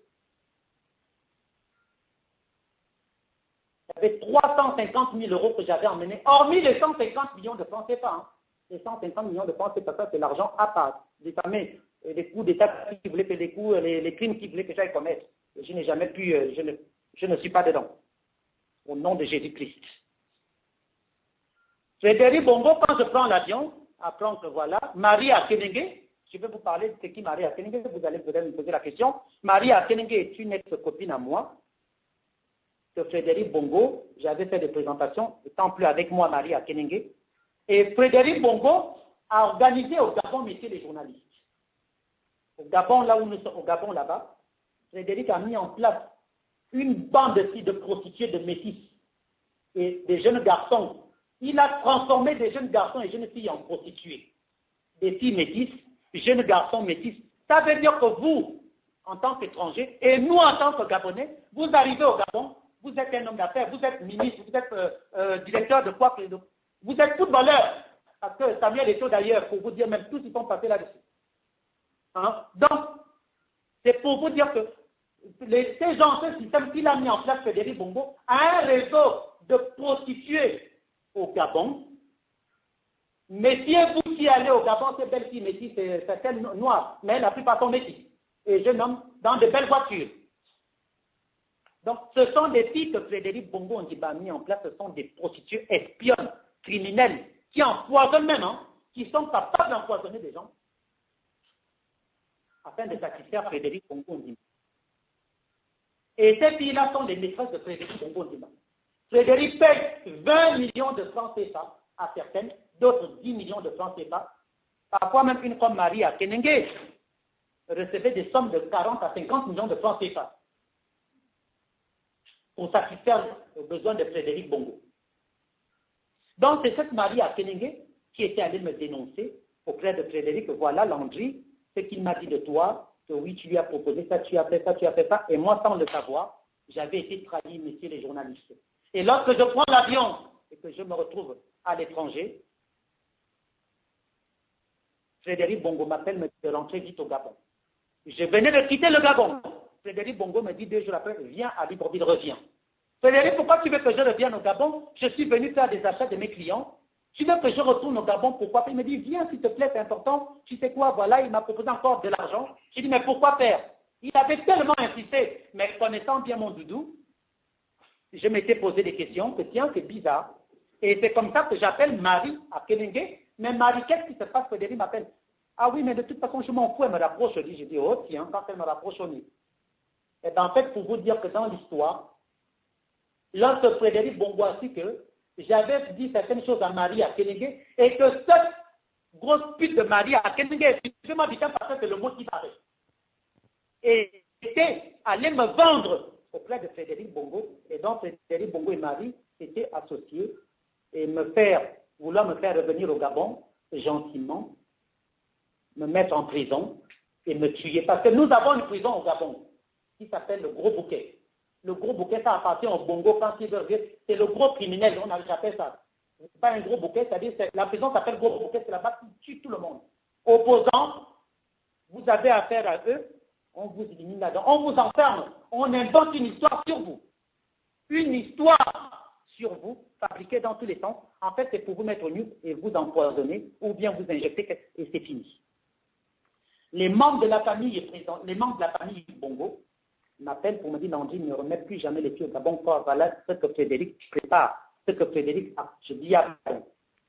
Il y avait 350 000 euros que j'avais emmenés, hormis les 150 millions de francs CFA. Hein. Les 150 millions de francs CFA, c'est l'argent à part. Les coups d'État qui voulaient que les coups, les crimes qui voulaient que j'aille commettre. Je n'ai jamais pu, je ne suis pas dedans. Au nom de Jésus-Christ. Frédéric Bongo, quand je prends l'avion, apprends que voilà, Marie Akenenge, je vais vous parler de ce qui Marie Akenenge, vous allez peut-être me poser la question. Marie Akenenge est une ex-copine à moi, que Frédéric Bongo, j'avais fait des présentations, étant plus avec moi Marie Akenenge, et Frédéric Bongo a organisé au Gabon, messieurs les journalistes. Au Gabon, là où nous sommes, au Gabon là-bas, Frédéric a mis en place une bande de prostituées de métis et des jeunes garçons. Il a transformé des jeunes garçons et jeunes filles en prostituées. Des filles métisses, jeunes garçons métis. Ça veut dire que vous, en tant qu'étranger, et nous en tant que Gabonais, vous arrivez au Gabon, vous êtes un homme d'affaires, vous êtes ministre, vous êtes directeur de quoi que vous êtes footballeur. Parce que Samuel Eto'o d'ailleurs, pour vous dire même tous ils sont passés là-dessus. Hein? Donc, c'est pour vous dire que ces gens, ce système qu'il a mis en place, Frédéric Bongo, a un réseau de prostituées au Gabon. Messieurs, vous qui allez au Gabon, ces belles filles métisses, c'est certaines noires, mais la plupart sont métisses. Et jeunes hommes dans de belles voitures. Donc, ce sont des filles que Frédéric Bongo Ondimba a mis en place, ce sont des prostituées espionnes, criminelles, qui empoisonnent même, hein, qui sont capables d'empoisonner des gens, afin de satisfaire Frédéric Bongo Ondimba. Et ces filles-là sont les maîtresses de Frédéric Bongo Ondimba. Frédéric paye 20 millions de francs CFA à certaines, d'autres 10 millions de francs CFA. Parfois même une comme Marie Akenenge recevait des sommes de 40 à 50 millions de francs CFA pour satisfaire aux besoins de Frédéric Bongo. Donc c'est cette Marie Akenenge qui était allée me dénoncer auprès de Frédéric, voilà Landry, ce qu'il m'a dit de toi, que oui, tu lui as proposé ça, tu as fait ça, tu as fait ça, et moi sans le savoir, j'avais été trahi, messieurs les journalistes. Et lorsque je prends l'avion et que je me retrouve à l'étranger, Frédéric Bongo m'appelle, me dit de rentrer vite au Gabon. Je venais de quitter le Gabon. Frédéric Bongo me dit 2 jours après, viens à Libreville, reviens. Frédéric, pourquoi tu veux que je revienne au Gabon? Je suis venu faire des achats de mes clients. Tu veux que je retourne au Gabon, pourquoi? Il me dit, viens s'il te plaît, c'est important. Tu sais quoi, voilà, il m'a proposé encore de l'argent. J'ai dit, mais pourquoi faire? Il avait tellement insisté, mais connaissant bien mon doudou, je m'étais posé des questions, que tiens, c'est bizarre. Et c'est comme ça que j'appelle Marie à Kelingue. Mais Marie, qu'est-ce qui se passe? Frédéric m'appelle. Ah oui, mais de toute façon, je m'en fous, elle me rapproche. Je dis, oh tiens, quand elle me rapproche, on est. Et bien, en fait, pour vous dire que dans l'histoire, lorsque Frédéric Bongo a su que j'avais dit certaines choses à Marie à Kelingue, et que cette grosse pute de Marie à Kelingue est justement bien parce que c'est le mot qui paraît. Et était allé me vendre auprès de Frédéric Bongo, et donc Frédéric Bongo et Marie étaient associés et vouloir me faire revenir au Gabon, gentiment, me mettre en prison et me tuer. Parce que nous avons une prison au Gabon qui s'appelle le Gros Bouquet. Le Gros Bouquet, ça appartient au Bongo quand il veut dire, c'est le gros criminel, on appelle ça. C'est pas un gros bouquet, c'est-à-dire la prison s'appelle Gros Bouquet, c'est là-bas qui tue tout le monde. Opposants, vous avez affaire à eux, on vous élimine là-dedans, on vous enferme, on invente une histoire sur vous. Une histoire sur vous, fabriquée dans tous les sens. En fait, c'est pour vous mettre au nu et vous empoisonner, ou bien vous injecter, et c'est fini. Les membres de la famille Bongo m'appellent pour me dire, Landry, ne remets plus jamais les pieds au Gabon, voilà ce que Frédéric prépare, ce que Frédéric a. Je dis à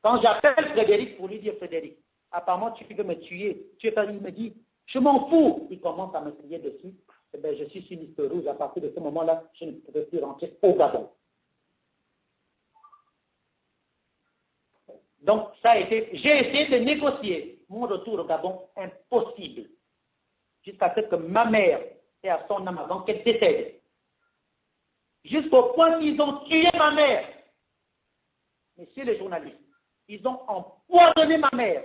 quand j'appelle Frédéric pour lui dire, Frédéric, apparemment tu veux me tuer, il me dit, je m'en fous. Il commence à me crier dessus. Eh bien, je suis sur liste rouge. À partir de ce moment-là, je ne peux plus rentrer au Gabon. Donc, j'ai essayé de négocier mon retour au Gabon, impossible. Jusqu'à ce que ma mère ait à son âme avant qu'elle décède. Jusqu'au point qu'ils ont tué ma mère. Messieurs les journalistes, ils ont empoisonné ma mère.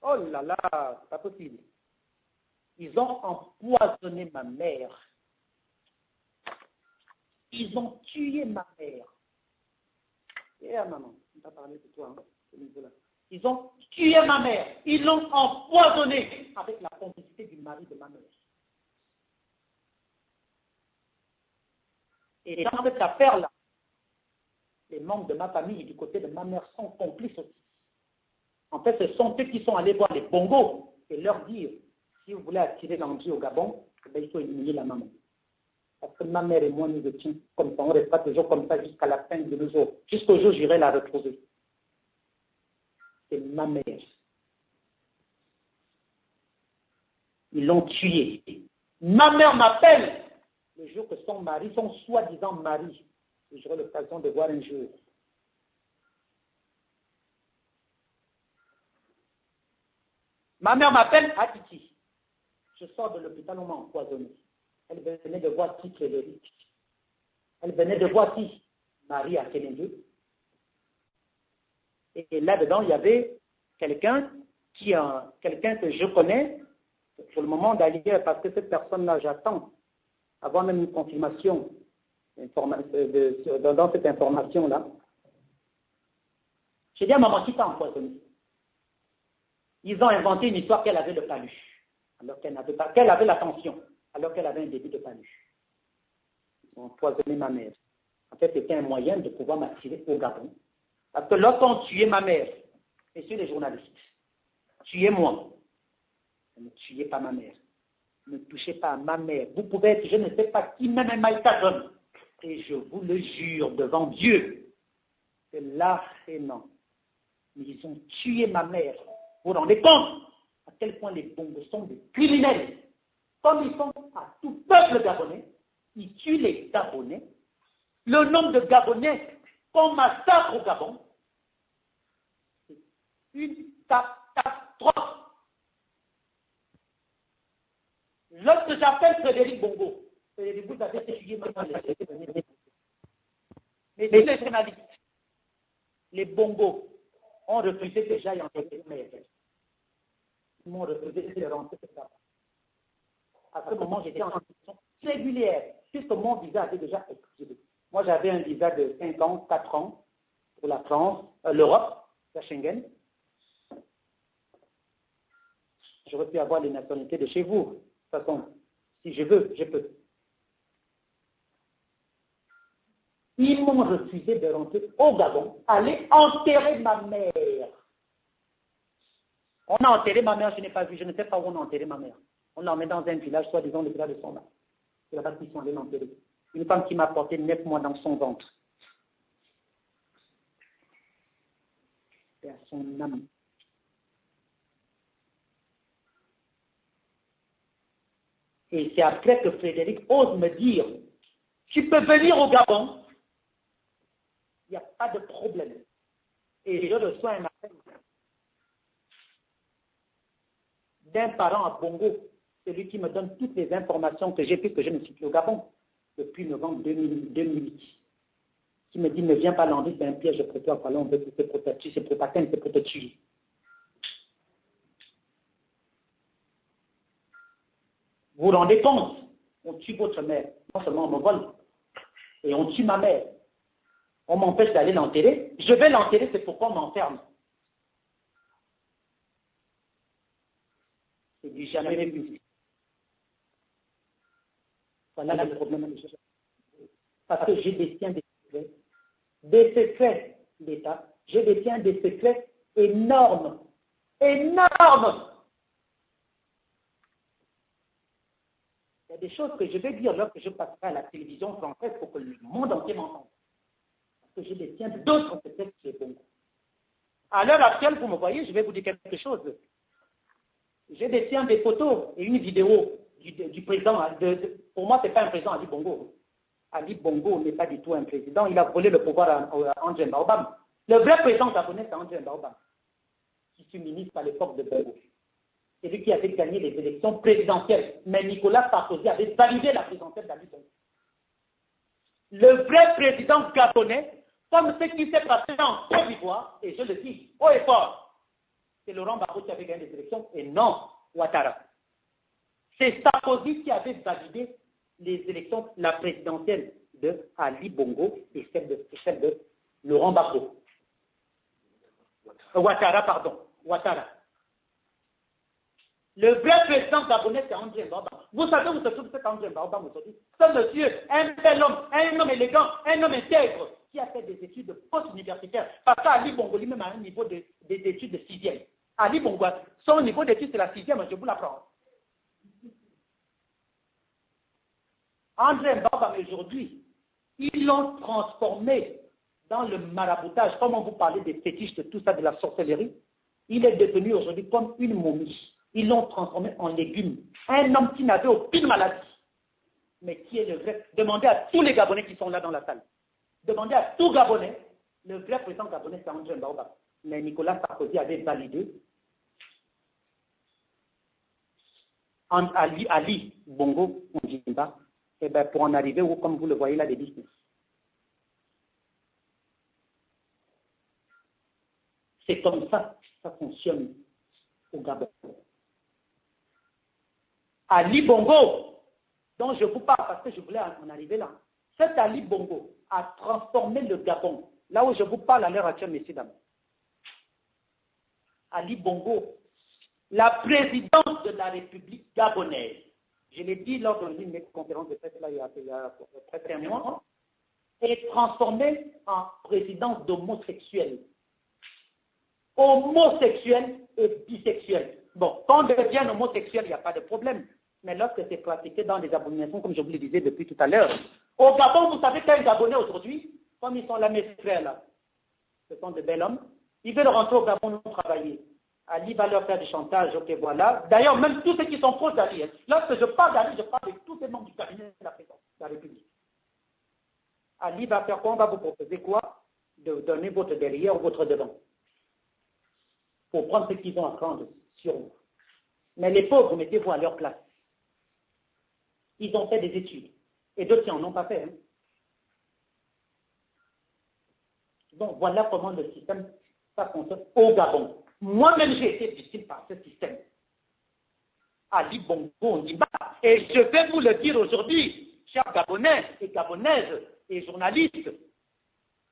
Oh là là, c'est pas possible. Ils ont empoisonné ma mère. Ils ont tué ma mère. Maman, on va parler de toi, hein, ce niveau-là. Ils ont tué ma mère. Ils l'ont empoisonnée avec la complicité du mari de ma mère. Et dans cette affaire-là, les membres de ma famille et du côté de ma mère sont complices aussi. En fait, ce sont eux qui sont allés voir les Bongos et leur dire, si vous voulez attirer Landry au Gabon, il faut éliminer la maman. Parce que ma mère et moi, nous étions comme ça. On ne reste pas toujours comme ça jusqu'à la fin de nos jours. Jusqu'au jour où j'irai la retrouver. C'est ma mère. Ils l'ont tuée. Ma mère m'appelle le jour que son mari, son soi-disant mari, que j'aurai l'occasion de voir un jour, ma mère m'appelle à Titi. Je sors de l'hôpital, on m'a empoisonné. Elle venait de voir qui Frédéric. Elle venait de voir qui Marie à Kelingue. Et là-dedans, il y avait quelqu'un que je connais, pour le moment d'ailleurs, parce que cette personne-là, j'attends, avoir même une confirmation dans cette information-là. J'ai dit à maman, qui t'a empoisonné? Ils ont inventé une histoire qu'elle avait le paluche, alors qu'elle n'avait pas, qu'elle avait la tension, alors qu'elle avait un début de paluche. Ils ont empoisonné ma mère. En fait, c'était un moyen de pouvoir m'attirer au Gabon. Parce que lorsqu'on tuait ma mère, messieurs les journalistes, tuez-moi. Ne tuez pas ma mère. Ne touchez pas à ma mère. Vous pouvez être, je ne sais pas qui, même un maïkadon. Et je vous le jure devant Dieu, que là, c'est non. Mais ils ont tué ma mère. Vous vous rendez compte à quel point les Bongos sont des criminels. Comme ils sont à tout peuple gabonais, ils tuent les Gabonais. Le nombre de Gabonais qu'on massacre au Gabon, c'est une catastrophe. Lorsque j'appelle Frédéric Bongo, Frédéric, vous avez essayé de me mais les journalistes, les Bongos ont refusé que j'aille en République. Ils m'ont refusé de rentrer là-bas. À ce moment, j'étais en situation régulière, puisque mon visa avait déjà expiré. Moi, j'avais un visa de 5 ans, 4 ans pour la France, l'Europe, la Schengen. J'aurais pu avoir les nationalités de chez vous. De toute façon, si je veux, je peux. Ils m'ont refusé de rentrer au Gabon, aller enterrer ma mère. On a enterré ma mère, je n'ai pas vu, je ne sais pas où on a enterré ma mère. On l'a emmenée dans un village, soi-disant le village de son mari. C'est là-bas qu'ils sont allés l'enterrer. Une femme qui m'a porté 9 mois dans son ventre. Et à son âme. Et c'est après que Frédéric ose me dire, tu peux venir au Gabon, il n'y a pas de problème. Et je reçois un appel d'un parent à Bongo, celui qui me donne toutes les informations que j'ai puisque je ne suis plus au Gabon depuis novembre 2008, qui me dit, ne viens pas Landry, c'est un piège pour toi, voilà, on veut te protéger, c'est pour t'atteindre, c'est pour te tuer. Vous vous rendez compte? On tue votre mère, non seulement on me vole, et on tue ma mère. On m'empêche d'aller l'enterrer. Je vais l'enterrer, c'est pourquoi on m'enferme. C'est du jamais vu. Voilà le problème. Parce que j'ai des tiens des secrets d'État. J'ai des tiens des secrets énormes. Énormes. Il y a des choses que je vais dire lorsque je passerai à la télévision française pour que le monde entier m'entende. Parce que j'ai des tiens d'autres peut-être qui est bon. À l'heure actuelle, vous me voyez, je vais vous dire quelque chose. J'ai des tiens des photos et une vidéo du président. Pour moi, ce n'est pas un président Ali Bongo. Ali Bongo n'est pas du tout un président. Il a volé le pouvoir à André Baobam. Le vrai président gabonais, c'est André Baobam, qui fut ministre à l'époque de Bongo. C'est lui qui avait gagné les élections présidentielles. Mais Nicolas Sarkozy avait validé la présidentielle d'Ali Bongo. Le vrai président gabonais, comme ce qui s'est passé en Côte d'Ivoire, et je le dis haut et fort, c'est Laurent Gbagbo qui avait gagné les élections et non Ouattara. C'est Sarkozy qui avait validé les élections, la présidentielle de Ali Bongo et celle de Laurent Gbagbo. Ouattara. Le vrai président gabonais, c'est André Baobam. Vous savez où se trouve cet André Baobam aujourd'hui? Ce monsieur, un bel homme, un homme élégant, un homme intègre, qui a fait des études post-universitaires. Parce qu'Ali Bongo lui-même a un niveau des études de 6e. Ali Bongo, son niveau d'études, c'est la 6e, je vous l'apprends. André Baobam, aujourd'hui, ils l'ont transformé dans le maraboutage. Comme on vous parlait des fétiches, de tout ça, de la sorcellerie, il est devenu aujourd'hui comme une momie. Ils l'ont transformé en légume. Un homme qui n'avait aucune maladie, mais qui est le vrai. Demandez à tous les Gabonais qui sont là dans la salle. Demandez à tout Gabonais. Le vrai président gabonais, c'est André Baobam. Mais Nicolas Sarkozy avait validé. Ali Bongo, on dit pas. Et bien, pour en arriver où, comme vous le voyez là, des business. C'est comme ça que ça fonctionne au Gabon. Ali Bongo, dont je vous parle parce que je voulais en arriver là. Cet Ali Bongo a transformé le Gabon, là où je vous parle à l'heure actuelle, messieurs, dames. Ali Bongo, la présidence de la République gabonaise, je l'ai dit lors d'une de mes conférences de presse là, il y a presque un mois, est transformée en présidence d'homosexuels. Homosexuels et bisexuels. Bon, quand on devient homosexuel, il n'y a pas de problème. Mais lorsque c'est pratiqué dans des abominations, comme je vous le disais depuis tout à l'heure, au Gabon, vous savez qu'un Gabonais aujourd'hui, comme ils sont là, mes frères là, ce sont de bel hommes, ils veulent rentrer au Gabon pour travailler. Ali va leur faire du chantage, ok, voilà. D'ailleurs, même tous ceux qui sont proches d'Ali, lorsque je parle d'Ali, je parle de tous les membres du cabinet de la présidence de la République. Ali va faire quoi? On va vous proposer quoi? De donner votre derrière ou votre devant. Pour prendre ce qu'ils ont à prendre sur vous. Mais les pauvres, mettez-vous à leur place. Ils ont fait des études. Et d'autres qui n'en ont pas fait. Hein. Donc voilà comment le système, ça fonctionne au Gabon. Moi-même, j'ai été victime par ce système. Ali Bongo, on dit pas. Et je vais vous le dire aujourd'hui, chers Gabonais et Gabonaises et journalistes,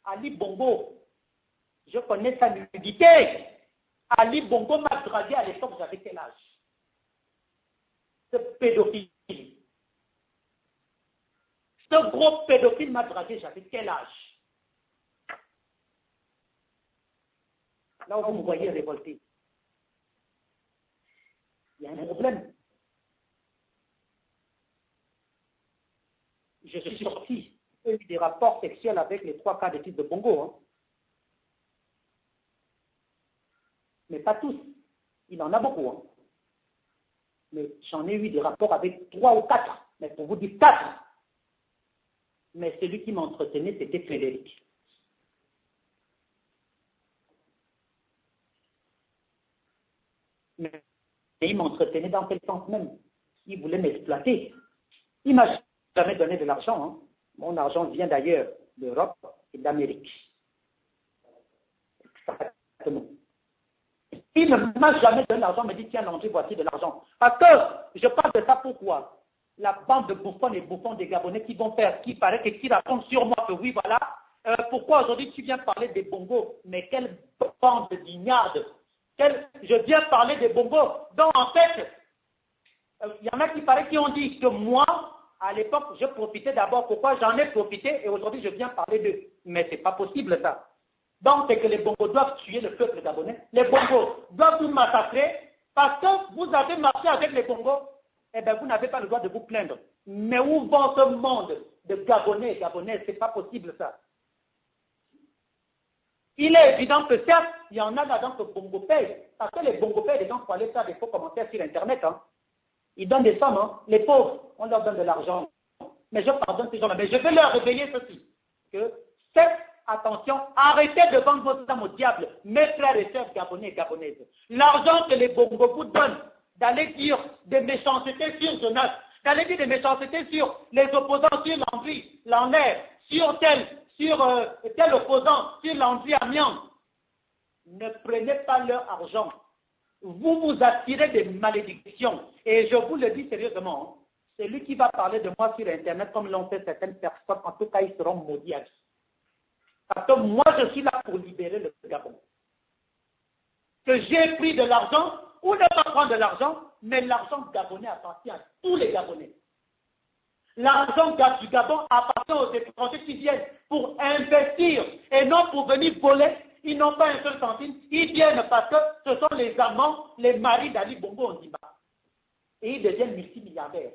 Ali Bongo, je connais sa nudité. Ali Bongo m'a dragué à l'époque, j'avais quel âge? Ce pédophile. Ce gros pédophile m'a dragué, j'avais quel âge? Là où vous me voyez révolté. Il y a un problème. je suis sorti des rapports sexuels avec les 3 quarts des fils de Bongo. Hein. Mais pas tous. Il en a beaucoup. Hein. Mais j'en ai eu des rapports avec 3 ou 4. Mais pour vous dire 4. Mais celui qui m'entretenait, c'était Frédéric. Mais il m'entretenait dans quel sens même? Il voulait m'exploiter. Il ne m'a jamais donné de l'argent. Hein. Mon argent vient d'ailleurs, d'Europe et d'Amérique. Exactement. Il ne m'a jamais donné l'argent, me dit tiens, Landry, voici de l'argent. Parce que je parle de ça pourquoi? La bande de bouffons et bouffons des Gabonais qui vont faire, qui paraît que qui racontent sur moi que oui, voilà, pourquoi aujourd'hui tu viens parler des bongos? Mais quelle bande d'ignardes! Je viens parler des bongos. Donc en fait, il y en a qui paraît qui ont dit que moi, à l'époque, je profitais d'abord. Pourquoi? J'en ai profité et aujourd'hui je viens parler d'eux. Mais ce n'est pas possible ça. Donc c'est que les bongos doivent tuer le peuple gabonais. Les bongos doivent nous massacrer parce que vous avez marché avec les bongos. Eh bien vous n'avez pas le droit de vous plaindre. Mais où va ce monde de Gabonais et Gabonaises? Ce n'est pas possible ça. Il est évident que certes, il y en a là-dedans que Bongo paye. Parce que les Bongo payent, les gens pour aller faire des faux commentaires sur Internet. Hein. Ils donnent des sommes. Hein. Les pauvres, on leur donne de l'argent. Mais je pardonne ces gens-là. Mais je vais leur réveiller ceci. Que faites attention, arrêtez de vendre vos âmes au diable, mes frères et sœurs gabonais et gabonaises. L'argent que les Bongo vous donnent, d'aller dire des méchancetés sur Jonas, d'aller dire des méchancetés sur les opposants, sur Landry, Lanlaire, sur tel opposant, sur Landry Amiens. Ne prenez pas leur argent. Vous vous attirez des malédictions. Et je vous le dis sérieusement, hein, celui qui va parler de moi sur Internet, comme l'ont fait certaines personnes, en tout cas, ils seront maudits à vie. Parce que moi, je suis là pour libérer le Gabon. Que j'ai pris de l'argent, ou ne pas prendre de l'argent, mais l'argent gabonais appartient à tous les Gabonais. L'argent du Gabon appartient aux étrangers qui viennent pour investir et non pour venir voler. Ils n'ont pas un seul centime. Ils viennent parce que ce sont les amants, les maris d'Ali Bongo Ondimba. Et ils deviennent multimilliardaires.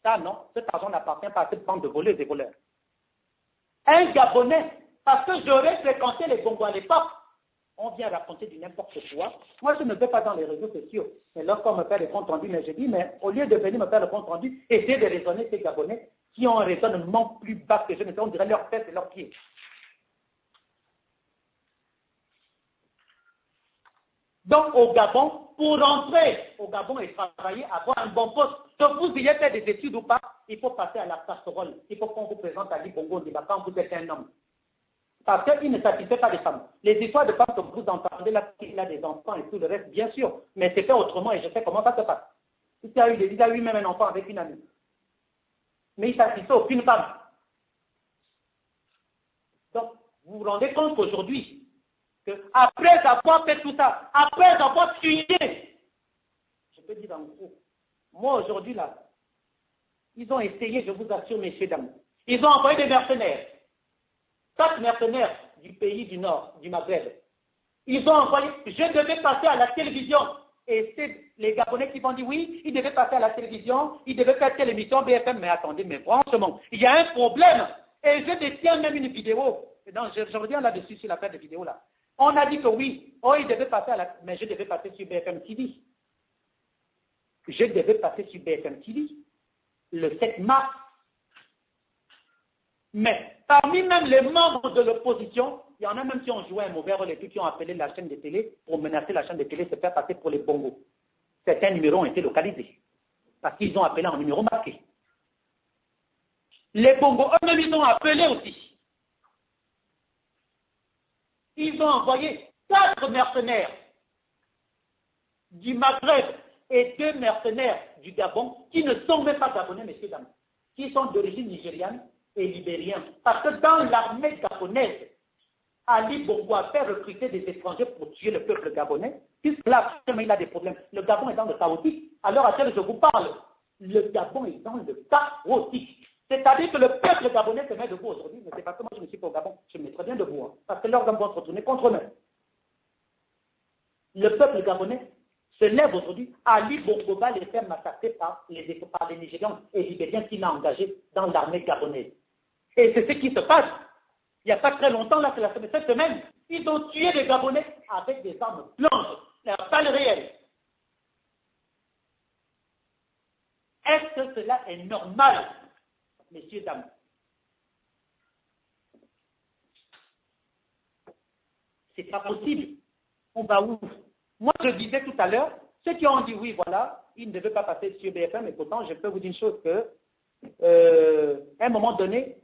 Ça, non, cet argent n'appartient pas à cette bande de voleurs et de voleurs. Un Gabonais, parce que j'aurais fréquenté les Bongo à l'époque, on vient raconter du n'importe quoi. Moi, je ne vais pas dans les réseaux sociaux. Mais lorsqu'on me fait le compte rendu, mais je dis, mais au lieu de venir me faire le compte rendu, essayez de raisonner ces Gabonais qui ont un raisonnement plus bas que je ne sais, on dirait leurs fesses et leurs pieds. Donc, au Gabon, pour rentrer au Gabon et travailler, avoir un bon poste, que vous ayez fait des études ou pas, il faut passer à la casserole. Il faut qu'on vous présente à Ali Bongo Ondimba quand vous êtes un homme. Parce qu'il ne satisfait pas des femmes. Les histoires de femmes que vous entendez là, il a des enfants et tout le reste, bien sûr, mais c'est fait autrement et je sais comment ça se passe. Il a eu même un enfant avec une amie. Mais il ne satisfait aucune femme. Donc, vous vous rendez compte qu'aujourd'hui, après avoir fait tout ça, après avoir tué, je peux dire en gros, moi aujourd'hui là, ils ont essayé, je vous assure, messieurs, dames, ils ont envoyé des mercenaires. 4 mercenaires du pays du Nord, du Maghreb. Ils ont envoyé, je devais passer à la télévision. Et c'est les Gabonais qui vont dire oui, ils devaient passer à la télévision, ils devaient faire telle émission BFM. Mais attendez, mais franchement, il y a un problème. Et je détiens même une vidéo. Et donc, je reviens là-dessus sur l'affaire de vidéo là. On a dit que oui, oh, ils devaient passer à la, mais je devais passer sur BFM TV. Je devais passer sur BFM TV le 7 mars. Mais parmi même les membres de l'opposition, il y en a même qui ont joué un mauvais rôle et qui ont appelé la chaîne de télé pour menacer la chaîne de télé, se faire passer pour les bongos. Certains numéros ont été localisés parce qu'ils ont appelé en numéro marqué. Les bongos eux-mêmes, ils ont appelé aussi. Ils ont envoyé 4 mercenaires du Maghreb et 2 mercenaires du Gabon qui ne sont même pas gabonais, messieurs, dames, qui sont d'origine nigériane et libérien. Parce que dans l'armée gabonaise, Ali Bongo a fait recruter des étrangers pour tuer le peuple gabonais, puisque là, il a des problèmes. Le Gabon est dans le chaotique. Alors, à laquelle je vous parle, le Gabon est dans le chaotique. C'est-à-dire que le peuple gabonais se met debout aujourd'hui. Mais c'est parce que moi, je me suis pas au Gabon. Je me mets très bien debout. Hein, parce que leurs hommes vont se retourner contre eux-mêmes. Le peuple gabonais se lève aujourd'hui, Ali Bongo va les faire massacrer par les Nigérians et Libériens qu'il a engagés dans l'armée gabonaise. Et c'est ce qui se passe. Il n'y a pas très longtemps, là, c'est cette semaine, ils ont tué les Gabonais avec des armes blanches, la balle réelle. Est-ce que cela est normal, messieurs, dames? C'est pas possible. On va où? Moi, je disais tout à l'heure, ceux qui ont dit oui, voilà, ils ne devaient pas passer sur BFM, et pourtant, je peux vous dire une chose que, à un moment donné,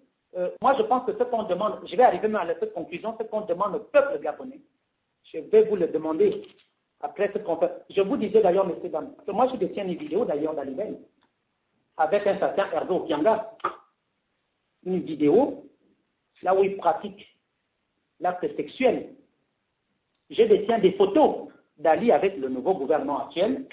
moi, je pense que ce qu'on demande, je vais arriver même à cette conclusion, ce qu'on demande au peuple gabonais, je vais vous le demander après ce qu'on fait. Je vous disais d'ailleurs, messieurs, dames, que moi, je détiens une vidéo d'ailleurs d'Alibel, avec un certain Herdo Okianga, une vidéo, là où il pratique l'acte sexuel. Je détiens des photos d'Ali avec le nouveau gouvernement actuel.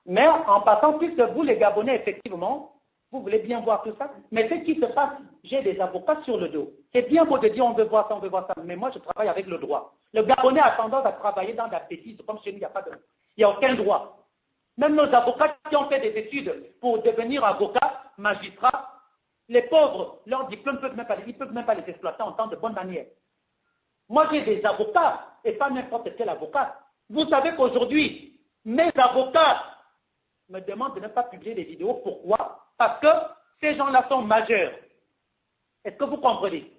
Mais en passant, puisque vous, les Gabonais, effectivement, vous voulez bien voir tout ça, mais ce qui se passe, j'ai des avocats sur le dos. C'est bien beau de dire on veut voir ça, mais moi je travaille avec le droit. Le Gabonais a tendance à travailler dans la bêtise, comme chez nous, il n'y a aucun droit. Même nos avocats qui ont fait des études pour devenir avocats, magistrats, les pauvres, leurs diplômes ils ne peuvent même pas les exploiter en temps de bonne manière. Moi, j'ai des avocats, et pas n'importe quel avocat. Vous savez qu'aujourd'hui, mes avocats me demandent de ne pas publier des vidéos. Pourquoi? Parce que ces gens-là sont majeurs. Est-ce que vous comprenez?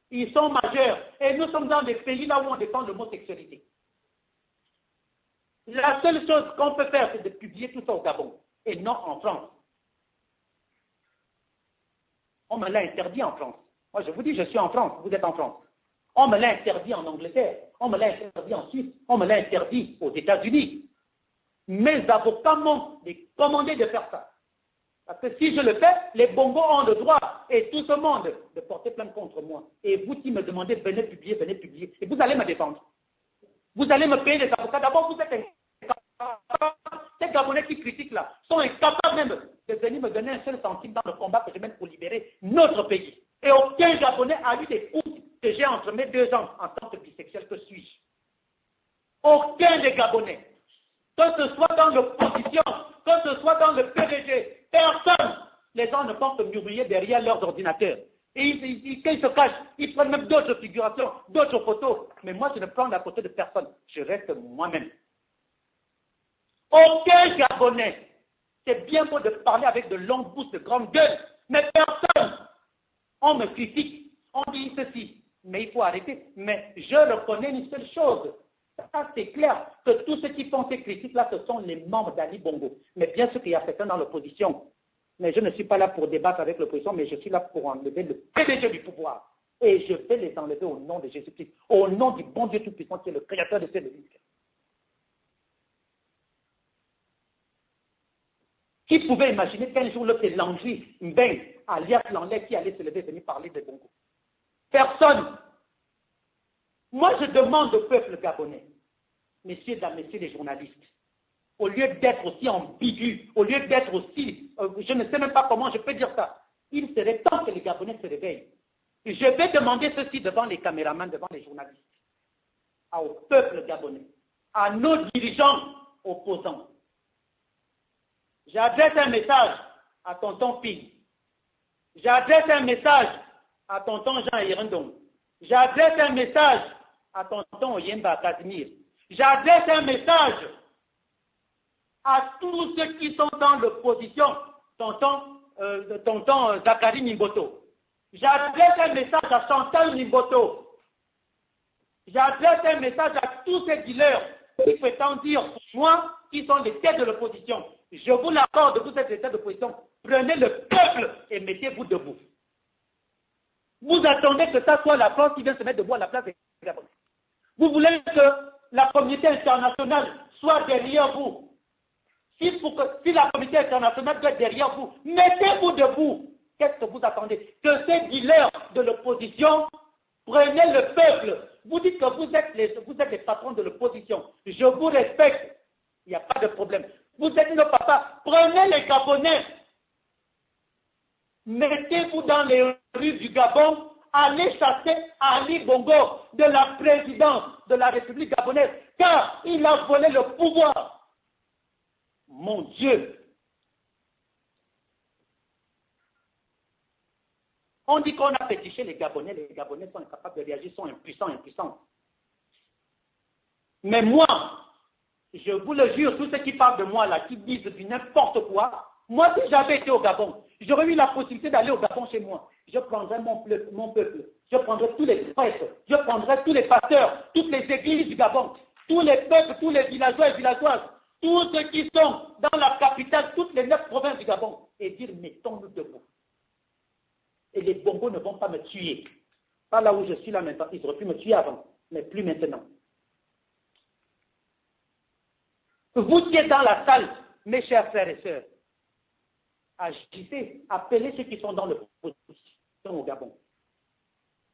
Ils sont majeurs. Et nous sommes dans des pays là où on défend l'homosexualité. La seule chose qu'on peut faire, c'est de publier tout ça au Gabon, et non en France. On me l'a interdit en France. Moi, je vous dis, je suis en France, vous êtes en France. On me l'a interdit en Angleterre, on me l'a interdit en Suisse, on me l'a interdit aux États-Unis. Mes avocats m'ont commandé de faire ça. Parce que si je le fais, les bongos ont le droit, et tout ce monde, de porter plainte contre moi. Et vous qui me demandez, venez publier, et vous allez me défendre. Vous allez me payer les avocats. D'abord, vous êtes incapables. Ces Gabonais qui critiquent là sont incapables même de venir me donner un seul centime dans le combat que je mène pour libérer notre pays. Et aucun Gabonais a eu des pouces que j'ai entre mes deux jambes en tant que bisexuel. Que suis-je? Aucun des Gabonais. Que ce soit dans l'opposition, que ce soit dans le PDG, personne. Les gens ne font que murmurer derrière leurs ordinateurs. Et quand ils se cachent, ils prennent même d'autres figurations, d'autres photos. Mais moi, je ne prends la photo de personne. Je reste moi-même. Aucun Gabonais. C'est bien beau de parler avec de longues bouches, de grandes gueules. Mais personne. On me critique. On dit ceci. Mais il faut arrêter. Mais je reconnais une seule chose. Ça, c'est clair que tous ceux qui font ces critiques-là, ce sont les membres d'Ali Bongo. Mais bien sûr qu'il y a certains dans l'opposition. Mais je ne suis pas là pour débattre avec l'opposition, mais je suis là pour enlever le PDG du pouvoir. Et je vais les enlever au nom de Jésus-Christ, au nom du bon Dieu Tout-Puissant qui est le créateur de ces livres. Qui pouvait imaginer qu'un jour, c'est Landry Mbeng, alias Lanlais, qui allait se lever et venir parler de Bongo? Personne. Moi, je demande au peuple gabonais, messieurs, dames, messieurs les journalistes, au lieu d'être aussi ambigu, au lieu d'être aussi, je ne sais même pas comment je peux dire ça, il serait temps que les Gabonais se réveillent. Et je vais demander ceci devant les caméramans, devant les journalistes, au peuple gabonais, à nos dirigeants opposants. J'adresse un message à tonton Pi. J'adresse un message à tonton Jean Hirondon. J'adresse un message à tonton Oyemba Casimir. J'adresse un message à tous ceux qui sont dans l'opposition, tonton Zakari Nimboto. J'adresse un message à Chantal Nimboto. J'adresse un message à tous ces dealers qui prétendent dire, moi, qui sont les têtes de l'opposition. Je vous l'accorde, vous êtes les têtes de l'opposition. Prenez le peuple et mettez-vous debout. Vous attendez que ça soit la France qui vient se mettre debout à la place des Gabonais. Vous voulez que la communauté internationale soit derrière vous. Si la communauté internationale doit être derrière vous, mettez-vous debout. Qu'est-ce que vous attendez? Que ces dealers de l'opposition prennent le peuple. Vous dites que vous êtes les patrons de l'opposition. Je vous respecte. Il n'y a pas de problème. Vous êtes nos papas. Prenez les Gabonais. Mettez-vous dans les rues du Gabon. Allez chasser Ali Bongo de la présidence de la République gabonaise. car il a volé le pouvoir. Mon Dieu. On dit qu'on a fétiché les Gabonais sont incapables de réagir, sont impuissants. Mais moi, je vous le jure, tous ceux qui parlent de moi là, qui disent du n'importe quoi, moi si j'avais été au Gabon, j'aurais eu la possibilité d'aller au Gabon chez moi. Je prendrais mon peuple, je prendrais tous les prêtres, je prendrais tous les pasteurs, toutes les églises du Gabon, tous les peuples, tous les villageois et villageoises, tous ceux qui sont dans la capitale, toutes les 9 provinces du Gabon, et dire mettons-nous debout. Et les bongos ne vont pas me tuer. Pas là où je suis là maintenant, ils auraient pu me tuer avant, mais plus maintenant. Vous qui êtes dans la salle, mes chers frères et sœurs, agissez, appelez ceux qui sont dans l'opposition au Gabon,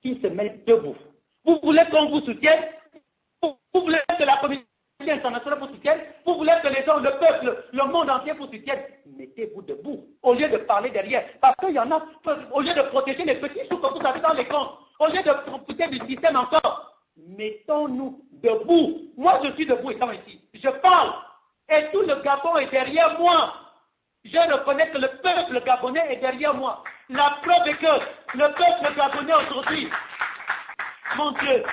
qu'ils se mettent debout. Vous voulez qu'on vous soutienne? Vous voulez que la communauté internationale vous soutienne? Vous voulez que les gens, le peuple, le monde entier vous soutienne? Mettez-vous debout, au lieu de parler derrière. Parce qu'il y en a, au lieu de protéger les petits sous comme vous avez dans les camps, au lieu de profiter du système encore, mettons-nous debout. Moi, je suis debout étant ici. Je parle. Et tout le Gabon est derrière moi. Je reconnais que le peuple gabonais est derrière moi. La preuve est que le peuple gabonais aujourd'hui, mon Dieu,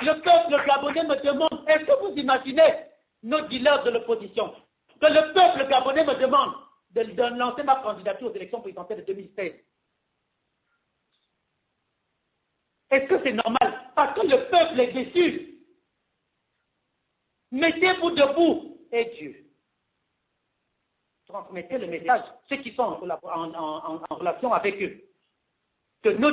le peuple gabonais me demande, est-ce que vous imaginez nos dealers de l'opposition, que le peuple gabonais me demande de lancer ma candidature aux élections présidentielles de 2016? Est-ce que c'est normal? Parce que le peuple est déçu. Mettez-vous debout et Dieu. Transmettez le message, ceux qui sont en relation avec eux. Que nos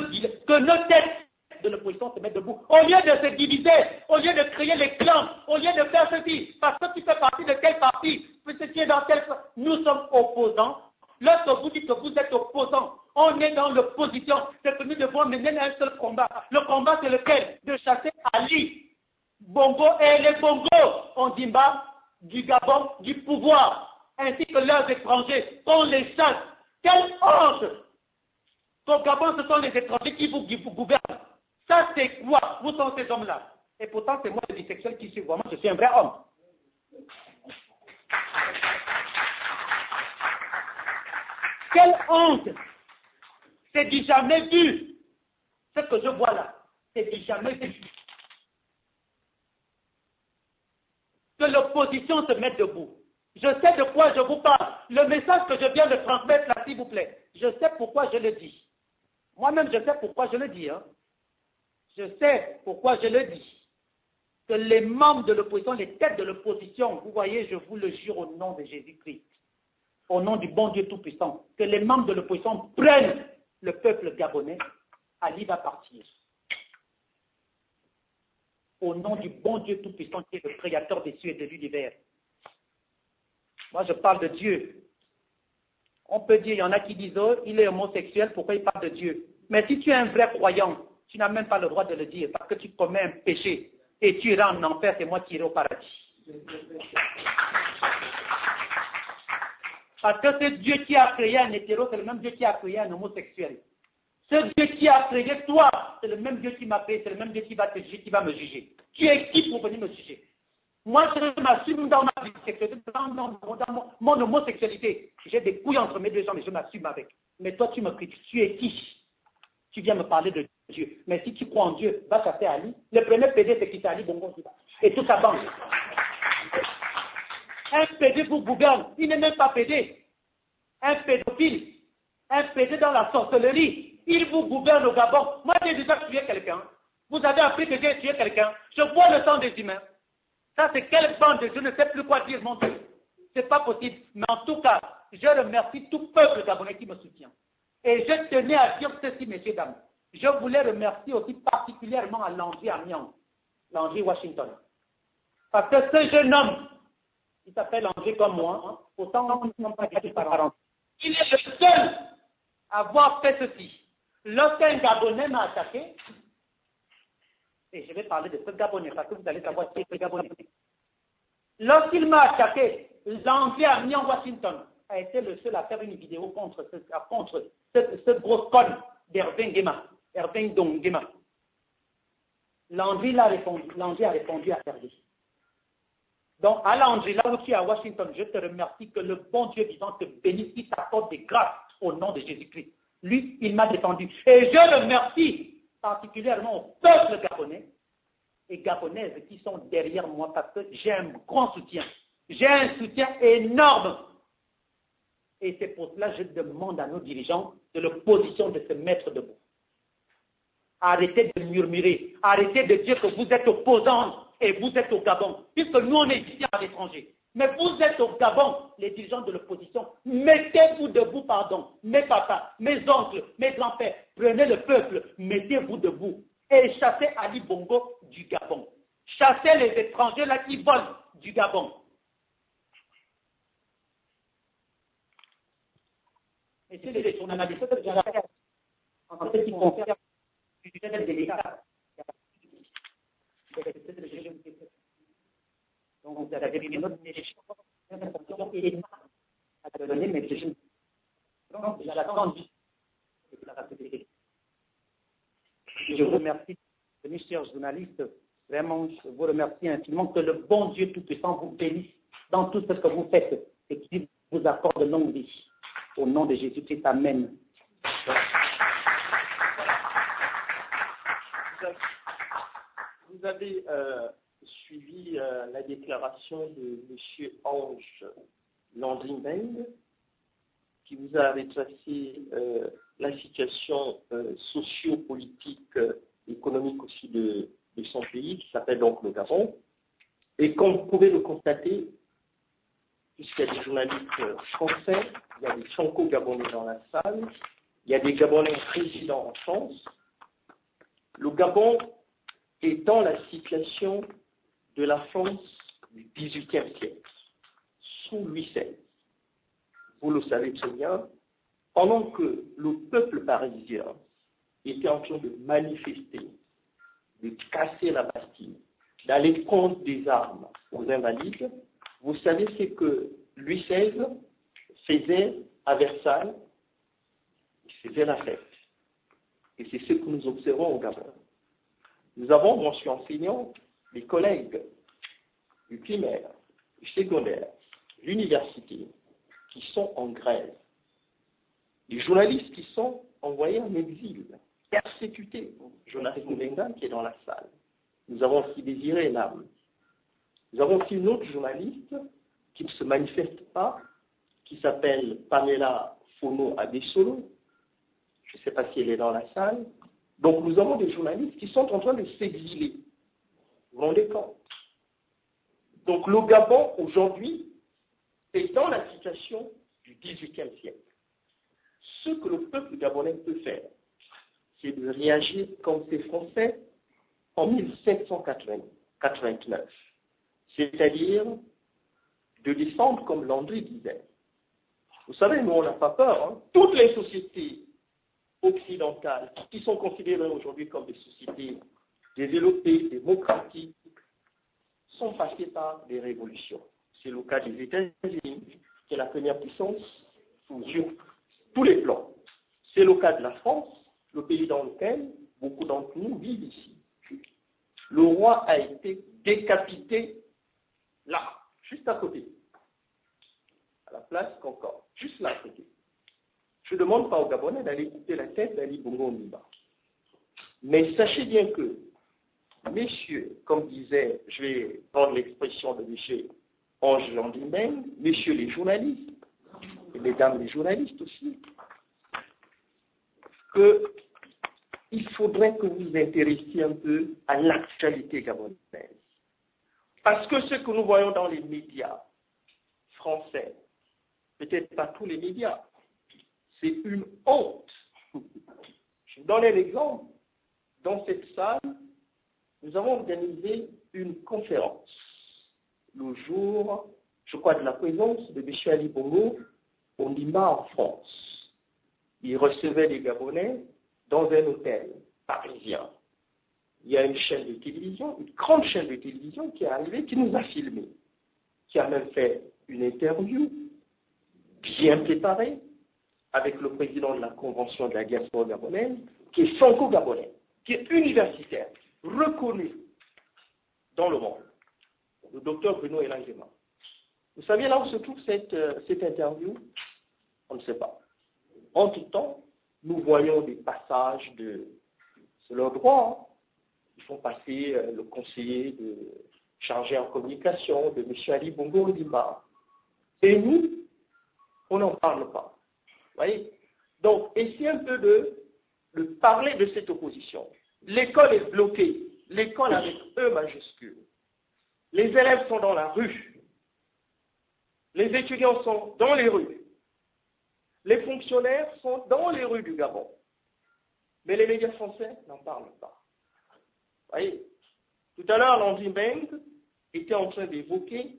têtes de l'opposition se mettent debout. Au lieu de se diviser, au lieu de créer les clans, au lieu de faire ceci, parce que tu fais partie de quel parti, tu es dans quel... Nous sommes opposants. Lorsque vous dites que vous êtes opposants, on est dans l'opposition. C'est que nous devons mener un seul combat. Le combat, c'est lequel? De chasser Ali, Bongo et les Bongos, Ondimba, du Gabon, du pouvoir, ainsi que leurs étrangers, qu'on les chasse. Quelle honte! Qu'au Gabon, ce sont les étrangers qui vous gouvernent. Ça, c'est quoi? Vous sont ces hommes-là. Et pourtant, c'est moi le bisexuel qui suis. Moi, je suis un vrai homme. Quelle honte! C'est du jamais vu. Ce que je vois là, c'est du jamais vu. Que l'opposition se mette debout. Je sais de quoi je vous parle. Le message que je viens de transmettre là, s'il vous plaît, je sais pourquoi je le dis. Moi-même, je sais pourquoi je le dis. Hein. Je sais pourquoi je le dis. Que les membres de l'opposition, les têtes de l'opposition, vous voyez, je vous le jure au nom de Jésus-Christ, au nom du bon Dieu Tout-Puissant, que les membres de l'opposition prennent le peuple gabonais, Ali va partir. Au nom du bon Dieu Tout-Puissant qui est le créateur des cieux et de l'univers. Moi, je parle de Dieu. On peut dire, il y en a qui disent, oh, il est homosexuel, pourquoi il parle de Dieu? Mais si tu es un vrai croyant, tu n'as même pas le droit de le dire, parce que tu commets un péché, et tu iras en enfer, c'est moi qui irai au paradis. Parce que ce Dieu qui a créé un hétéro, c'est le même Dieu qui a créé un homosexuel. Ce Dieu qui a créé toi, c'est le même Dieu qui m'a créé, c'est le même Dieu qui va te juger, qui va me juger. Tu es qui pour venir me juger? Moi, je m'assume dans ma bisexualité, dans mon homosexualité. J'ai des couilles entre mes deux jambes et je m'assume avec. Mais toi, tu me critiques. Tu es qui? Tu viens me parler de Dieu. Mais si tu crois en Dieu, va chasser Ali. Le premier PD, c'est qui? C'est Ali Bongo. Et toute sa bande. Un PD vous gouverne. Il n'est même pas PD. Un pédophile. Un PD dans la sorcellerie. Il vous gouverne au Gabon. Moi, j'ai déjà tué quelqu'un. Vous avez appris que j'ai tué quelqu'un. Je vois le sang des humains. Ça, c'est quelle bande? Je ne sais plus quoi dire, mon Dieu. Ce n'est pas possible. Mais en tout cas, je remercie tout peuple gabonais qui me soutient. Et je tenais à dire ceci, messieurs, dames. Je voulais remercier aussi particulièrement à Landry Amiens, Landry Washington. Parce que ce jeune homme, il s'appelle Landry comme moi, hein, autant nous ne sommes pas des parents. Il est le seul à avoir fait ceci. Lorsqu'un Gabonais m'a attaqué, et je vais parler de ce Gabonais, parce que vous allez savoir qui est ce Gabonais. Lorsqu'il m'a attaqué, Landry Amiens Washington a été le seul à faire une vidéo contre ce gros con d'Hervé Nguema, Hervé Ndong Nguema. Landry a répondu à service. Donc, à Landry, là où tu es à Washington, je te remercie que le bon Dieu vivant te bénisse, il t'apporte des grâces au nom de Jésus-Christ. Lui, il m'a défendu. Et je remercie particulièrement au peuple gabonais et gabonaises qui sont derrière moi parce que j'ai un grand soutien. J'ai un soutien énorme. Et c'est pour cela que je demande à nos dirigeants de l'opposition de se mettre debout. Arrêtez de murmurer. Arrêtez de dire que vous êtes opposants et vous êtes au Gabon. Puisque nous, on est ici à l'étranger. Mais vous êtes au Gabon, les dirigeants de l'opposition. Mettez-vous debout, pardon. Mes papas, mes oncles, mes grands-pères. Prenez le peuple, mettez-vous debout. Et chassez Ali Bongo du Gabon. Chassez les étrangers là qui volent du Gabon. Et c'est les journalistes en ce qui concerne du chef de l'État. Donc, vous avez une autre information énorme à donner, mais donc, j'attends. Je vous remercie, mes chers journalistes. Vraiment, je vous remercie infiniment. Que le bon Dieu Tout-Puissant vous bénisse dans tout ce que vous faites et qu'il vous accorde longue vie. Au nom de Jésus-Christ, Amen. Vous avez suivi la déclaration de M. Ange Landry-Mbengue, qui vous a retracé la situation socio-politique, économique aussi de son pays, qui s'appelle donc le Gabon. Et comme vous pouvez le constater, puisqu'il y a des journalistes français, il y a des franco-gabonais dans la salle, il y a des Gabonais résidant en France, le Gabon est dans la situation de la France du XVIIIe siècle, sous Louis XVI. Vous le savez très bien, pendant que le peuple parisien était en train de manifester, de casser la Bastille, d'aller prendre des armes aux invalides, vous savez ce que Louis XVI faisait à Versailles, il faisait la fête. Et c'est ce que nous observons au Gabon. Nous avons, moi je suis enseignant, des collègues du primaire, du secondaire, de l'université, qui sont en grève. Les journalistes qui sont envoyés en exil, persécutés. Jonathan Mbengue qui est dans la salle. Nous avons aussi Désiré Nam. Nous avons aussi une autre journaliste qui ne se manifeste pas, qui s'appelle Pamela Fono Adesolo. Je ne sais pas si elle est dans la salle. Donc nous avons des journalistes qui sont en train de s'exiler. Vous vous rendez compte? Donc le Gabon, aujourd'hui, est dans la situation du XVIIIe siècle. Ce que le peuple gabonais peut faire, c'est de réagir comme ces Français en 1789. C'est-à-dire de descendre comme Landry disait. Vous savez, nous, on n'a pas peur. Hein. Toutes les sociétés occidentales qui sont considérées aujourd'hui comme des sociétés développées, démocratiques, sont passées par des révolutions. C'est le cas des États-Unis, qui est la première puissance sur tous les plans. C'est le cas de la France, le pays dans lequel beaucoup d'entre nous vivent ici. Le roi a été décapité là, juste à côté, à la place Concorde, juste là à côté. Je ne demande pas aux Gabonais d'aller couper la tête d'Ali Bongo Ondimba. Mais sachez bien que, messieurs, comme disait, je vais prendre l'expression de monsieur Ange Landry-Mbengue, messieurs les journalistes, et mesdames les journalistes aussi, qu'il faudrait que vous vous intéressiez un peu à l'actualité gabonaise. Parce que ce que nous voyons dans les médias français, peut-être pas tous les médias, c'est une honte. Je vous donne un exemple. Dans cette salle, nous avons organisé une conférence le jour, je crois, de la présence de M. Ali Bongo Ondimba en France. Il recevait les Gabonais dans un hôtel parisien. Il y a une chaîne de télévision, une grande chaîne de télévision qui est arrivée, qui nous a filmés, qui a même fait une interview bien préparée avec le président de la Convention de la diaspora gabonaise, qui est franco-gabonais, qui est universitaire, reconnu dans le monde, le docteur Bruno Elangema. Vous savez là où se trouve cette interview? On ne sait pas. En tout temps, nous voyons des passages c'est leur droit. Ils font passer le conseiller chargé en communication de M. Ali Bongo Ondimba. Et nous, on n'en parle pas. Vous voyez? Donc, essayez un peu de parler de cette opposition. L'école est bloquée. L'école avec E majuscule. Les élèves sont dans la rue. Les étudiants sont dans les rues. Les fonctionnaires sont dans les rues du Gabon. Mais les médias français n'en parlent pas. Vous voyez? Tout à l'heure, Landry Mbengue était en train d'évoquer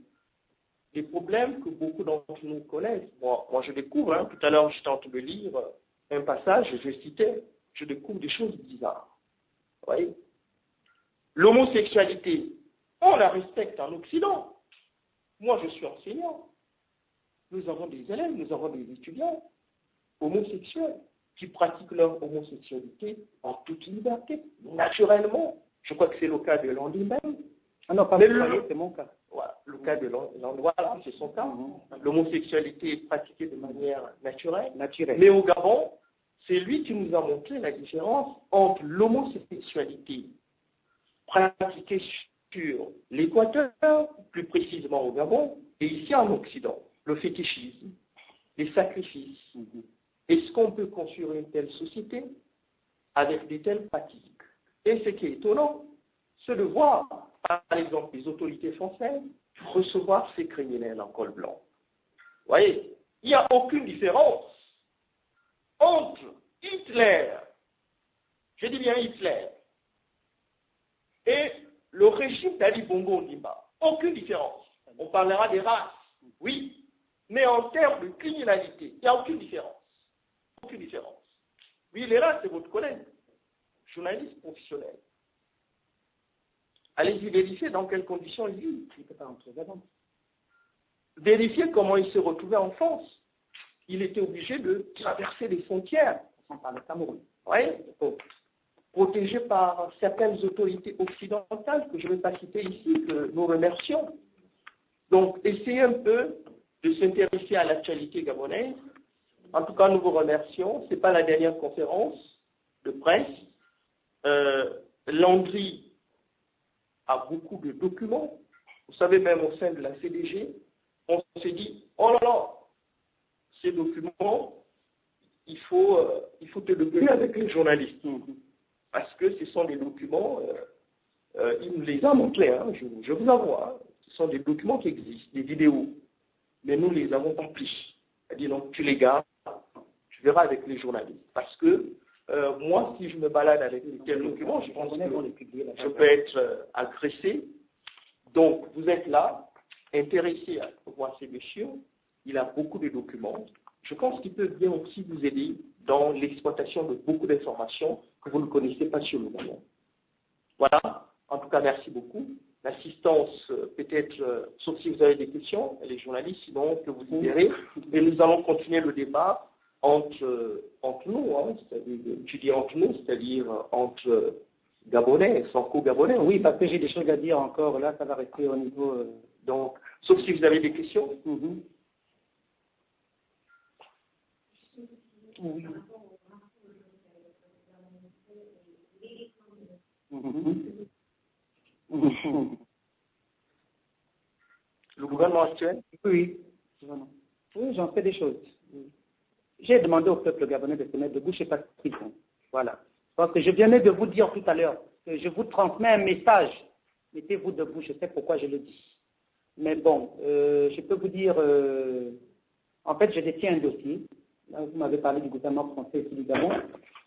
des problèmes que beaucoup d'entre nous connaissent. Moi je découvre, tout à l'heure, j'étais en train de lire un passage, je citais, je découvre des choses bizarres. Vous voyez? L'homosexualité, on la respecte en Occident. Moi, je suis enseignant. Nous avons des élèves, nous avons des étudiants homosexuels qui pratiquent leur homosexualité en toute liberté, naturellement. Je crois que c'est le cas de Landry Mbengue. Ah non, pas c'est mon cas. Voilà, le cas de Landry, voilà, c'est son cas. L'homosexualité est pratiquée de manière naturelle. Mais au Gabon, c'est lui qui nous a montré la différence entre l'homosexualité pratiquée sur l'Équateur, plus précisément au Gabon, et ici en Occident, le fétichisme, les sacrifices. Est-ce qu'on peut construire une telle société avec de telles pratiques? Et ce qui est étonnant, c'est de voir, par exemple, les autorités françaises recevoir ces criminels en col blanc. Vous voyez, il n'y a aucune différence entre Hitler, je dis bien Hitler, et le régime d'Ali Bongo Ondimba. Aucune différence. On parlera des races, oui, mais en termes de criminalité, il n'y a aucune différence. Aucune différence. Oui, les races, c'est votre collègue, journaliste professionnel. Allez-y vérifier dans quelles conditions il vit. Il ne peut pas entrer là-dedans. Vérifiez comment il s'est retrouvé en France. Il était obligé de traverser les frontières. Par le Cameroun. Oui, protégé par certaines autorités occidentales que je ne vais pas citer ici, que nous remercions. Donc, essayez un peu de s'intéresser à l'actualité gabonaise. En tout cas, nous vous remercions. Ce n'est pas la dernière conférence de presse. Landry a beaucoup de documents. Vous savez, même au sein de la CDG, on s'est dit, oh là là, ces documents, il faut te documenter avec les journalistes. Parce que ce sont des documents, il nous les a montrés, je vous avoue, ce sont des documents qui existent, des vidéos. Mais nous ne les avons pas pris. Elle dit, non, tu les gardes, tu verras avec les journalistes. Parce que moi, si je me balade avec tel document, je pense que je peux être agressé. Donc, vous êtes là, intéressé à voir ces messieurs. Il a beaucoup de documents. Je pense qu'il peut bien aussi vous aider dans l'exploitation de beaucoup d'informations que vous ne connaissez pas sur le moment. Voilà. En tout cas, merci beaucoup. L'assistance, peut-être, sauf si vous avez des questions, les journalistes, sinon, que vous libérez. Et nous allons continuer le débat entre nous, c'est-à-dire, tu dis entre nous, c'est-à-dire entre Gabonais, franco-gabonais. Oui, parce que j'ai des choses à dire encore, là, ça va rester au niveau... Donc, sauf si vous avez des questions. Oui. Le gouvernement actuel? Oui. Oui, j'en fais des choses. J'ai demandé au peuple gabonais de se mettre debout, je ne sais pas ce qu'ils font. Voilà. Parce que je venais de vous dire tout à l'heure que je vous transmets un message. Mettez-vous debout, je sais pourquoi je le dis. Mais bon, je peux vous dire, en fait, je détiens un dossier. Là, vous m'avez parlé du gouvernement français ici du Gabon.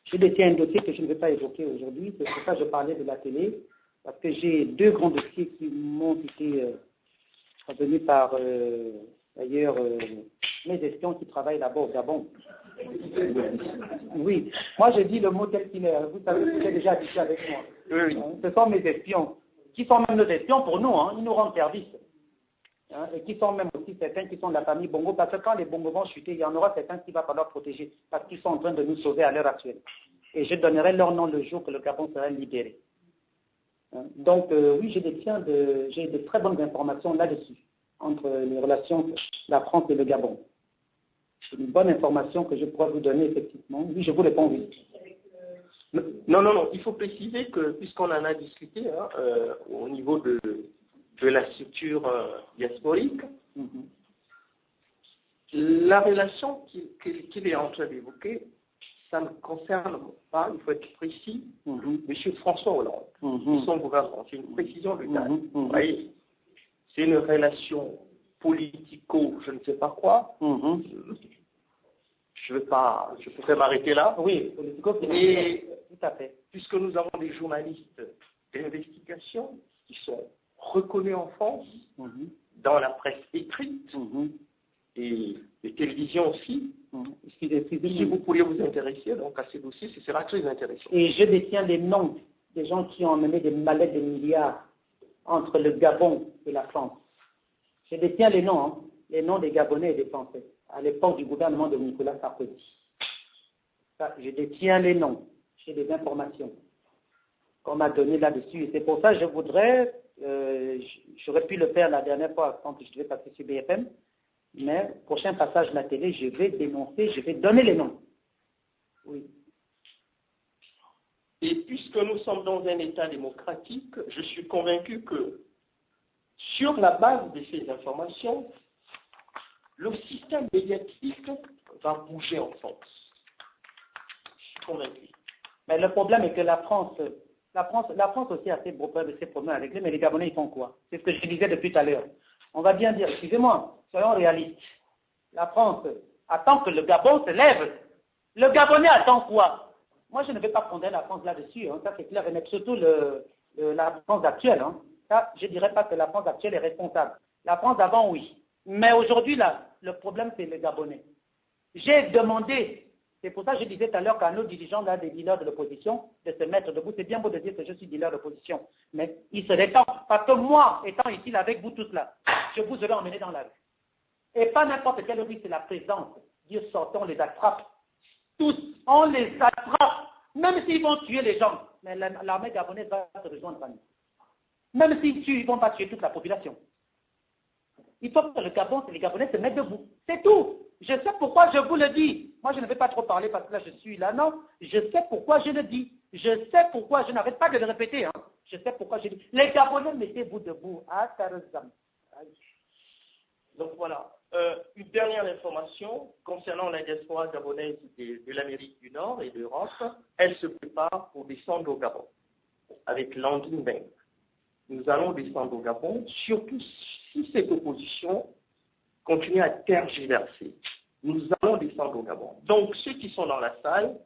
Je détiens un dossier que je ne vais pas évoquer aujourd'hui. C'est pour ça que je parlais de la télé. Parce que j'ai deux grands dossiers qui m'ont été revenus par, d'ailleurs, mes espions qui travaillent là-bas au Gabon. Oui, moi je dis le mot tel qu'il est. Vous savez, vous êtes déjà habitué avec moi. Oui. Ce sont mes espions, qui sont même nos espions pour nous, ils nous rendent service. Et qui sont même aussi certains qui sont de la famille Bongo, parce que quand les Bongo vont chuter, il y en aura certains qui va falloir protéger, parce qu'ils sont en train de nous sauver à l'heure actuelle. Et je donnerai leur nom le jour que le Gabon sera libéré. Donc, oui, j'ai de très bonnes informations là-dessus, entre les relations de la France et le Gabon. C'est une bonne information que je pourrais vous donner, effectivement. Oui, je vous réponds oui. Non, il faut préciser que, puisqu'on en a discuté au niveau de la structure diasporique, la relation qu'il est en train d'évoquer, ça ne concerne pas, il faut être précis, M. François Hollande et son gouvernement. C'est une précision de taille. Vous voyez, c'est une relation politico, je ne sais pas quoi. Je pourrais m'arrêter là. Oui, politico, et tout à fait. Puisque nous avons des journalistes d'investigation qui sont reconnus en France, dans la presse écrite, et les télévisions aussi. Si vous pourriez vous intéresser donc, à ces dossiers, ce sera très intéressant. Et je détiens les noms des gens qui ont emmené des mallettes de milliards entre le Gabon et la France. Je détiens les noms des Gabonais et des Français, à l'époque du gouvernement de Nicolas Sarkozy. Ça, je détiens les noms, j'ai des informations qu'on m'a données là-dessus. Et c'est pour ça que je voudrais, j'aurais pu le faire la dernière fois quand je devais passer sur BFM, mais prochain passage de la télé, je vais dénoncer, je vais donner les noms. Oui. Et puisque nous sommes dans un État démocratique, je suis convaincu que sur la base de ces informations, le système médiatique va bouger en France. Je suis convaincu. Mais le problème est que la France aussi a ses problèmes à régler, mais les Gabonais, ils font quoi? C'est ce que je disais depuis tout à l'heure. On va bien dire, excusez-moi, soyons réalistes. La France attend que le Gabon se lève. Le Gabonais attend quoi? Moi, je ne vais pas condamner la France là-dessus. Ça, c'est clair et net. Surtout la France actuelle. Ça, je ne dirais pas que la France actuelle est responsable. La France d'avant, oui. Mais aujourd'hui, là, le problème, c'est les Gabonais. J'ai demandé, c'est pour ça que je disais tout à l'heure qu'à nos dirigeants, là, des leaders de l'opposition, de se mettre debout. C'est bien beau de dire que je suis leader de l'opposition, mais il serait temps. Parce que moi, étant ici, là, avec vous tous là, je vous aurais emmené dans la rue. Et pas n'importe quelle rue, c'est la présence. Dieu sortons, on les attrape. Tous, on les attrape. Même s'ils vont tuer les gens, mais l'armée gabonaise va se rejoindre à nous. Même s'ils tuent, ils ne vont pas tuer toute la population. Il faut que le Gabon, les Gabonais se mettent debout. C'est tout. Je sais pourquoi je vous le dis. Moi, je ne vais pas trop parler parce que là, je suis là. Non, je sais pourquoi je le dis. Je sais pourquoi. Je n'arrête pas de le répéter. Je sais pourquoi je dis. Les Gabonais, mettez-vous debout. Ah, Tarazam. Donc voilà. Une dernière information concernant la diaspora gabonaise de l'Amérique du Nord et d'Europe. Elle se prépare pour descendre au Gabon avec Landry Mbengue. Nous allons descendre au Gabon, surtout si cette opposition continue à tergiverser. Nous allons descendre au Gabon. Donc, ceux qui sont dans la salle,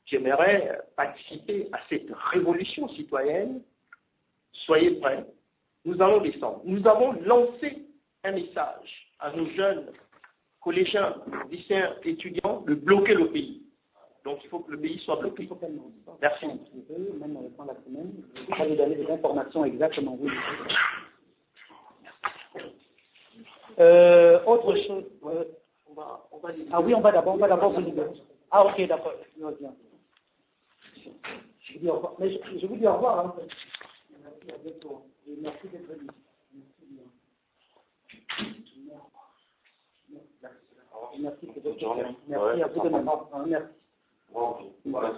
j'aimerais participer à cette révolution citoyenne. Soyez prêts. Nous allons descendre. Nous avons lancé un message à nos jeunes collégiens, lycéens, étudiants de bloquer le pays. Donc, il faut que le pays soit bloqué. Merci. Même dans la semaine, je vais vous donner des informations exactement. Oui. Autre chose. Ah oui, on va d'abord vous libérer. Ah ok, d'accord. Bien. Je vous dis au revoir. Mais je vous dis au revoir. Merci, à bientôt. Et merci d'être venu. Merci pour votre journée. Merci à vous de m'avoir. Merci. Voilà.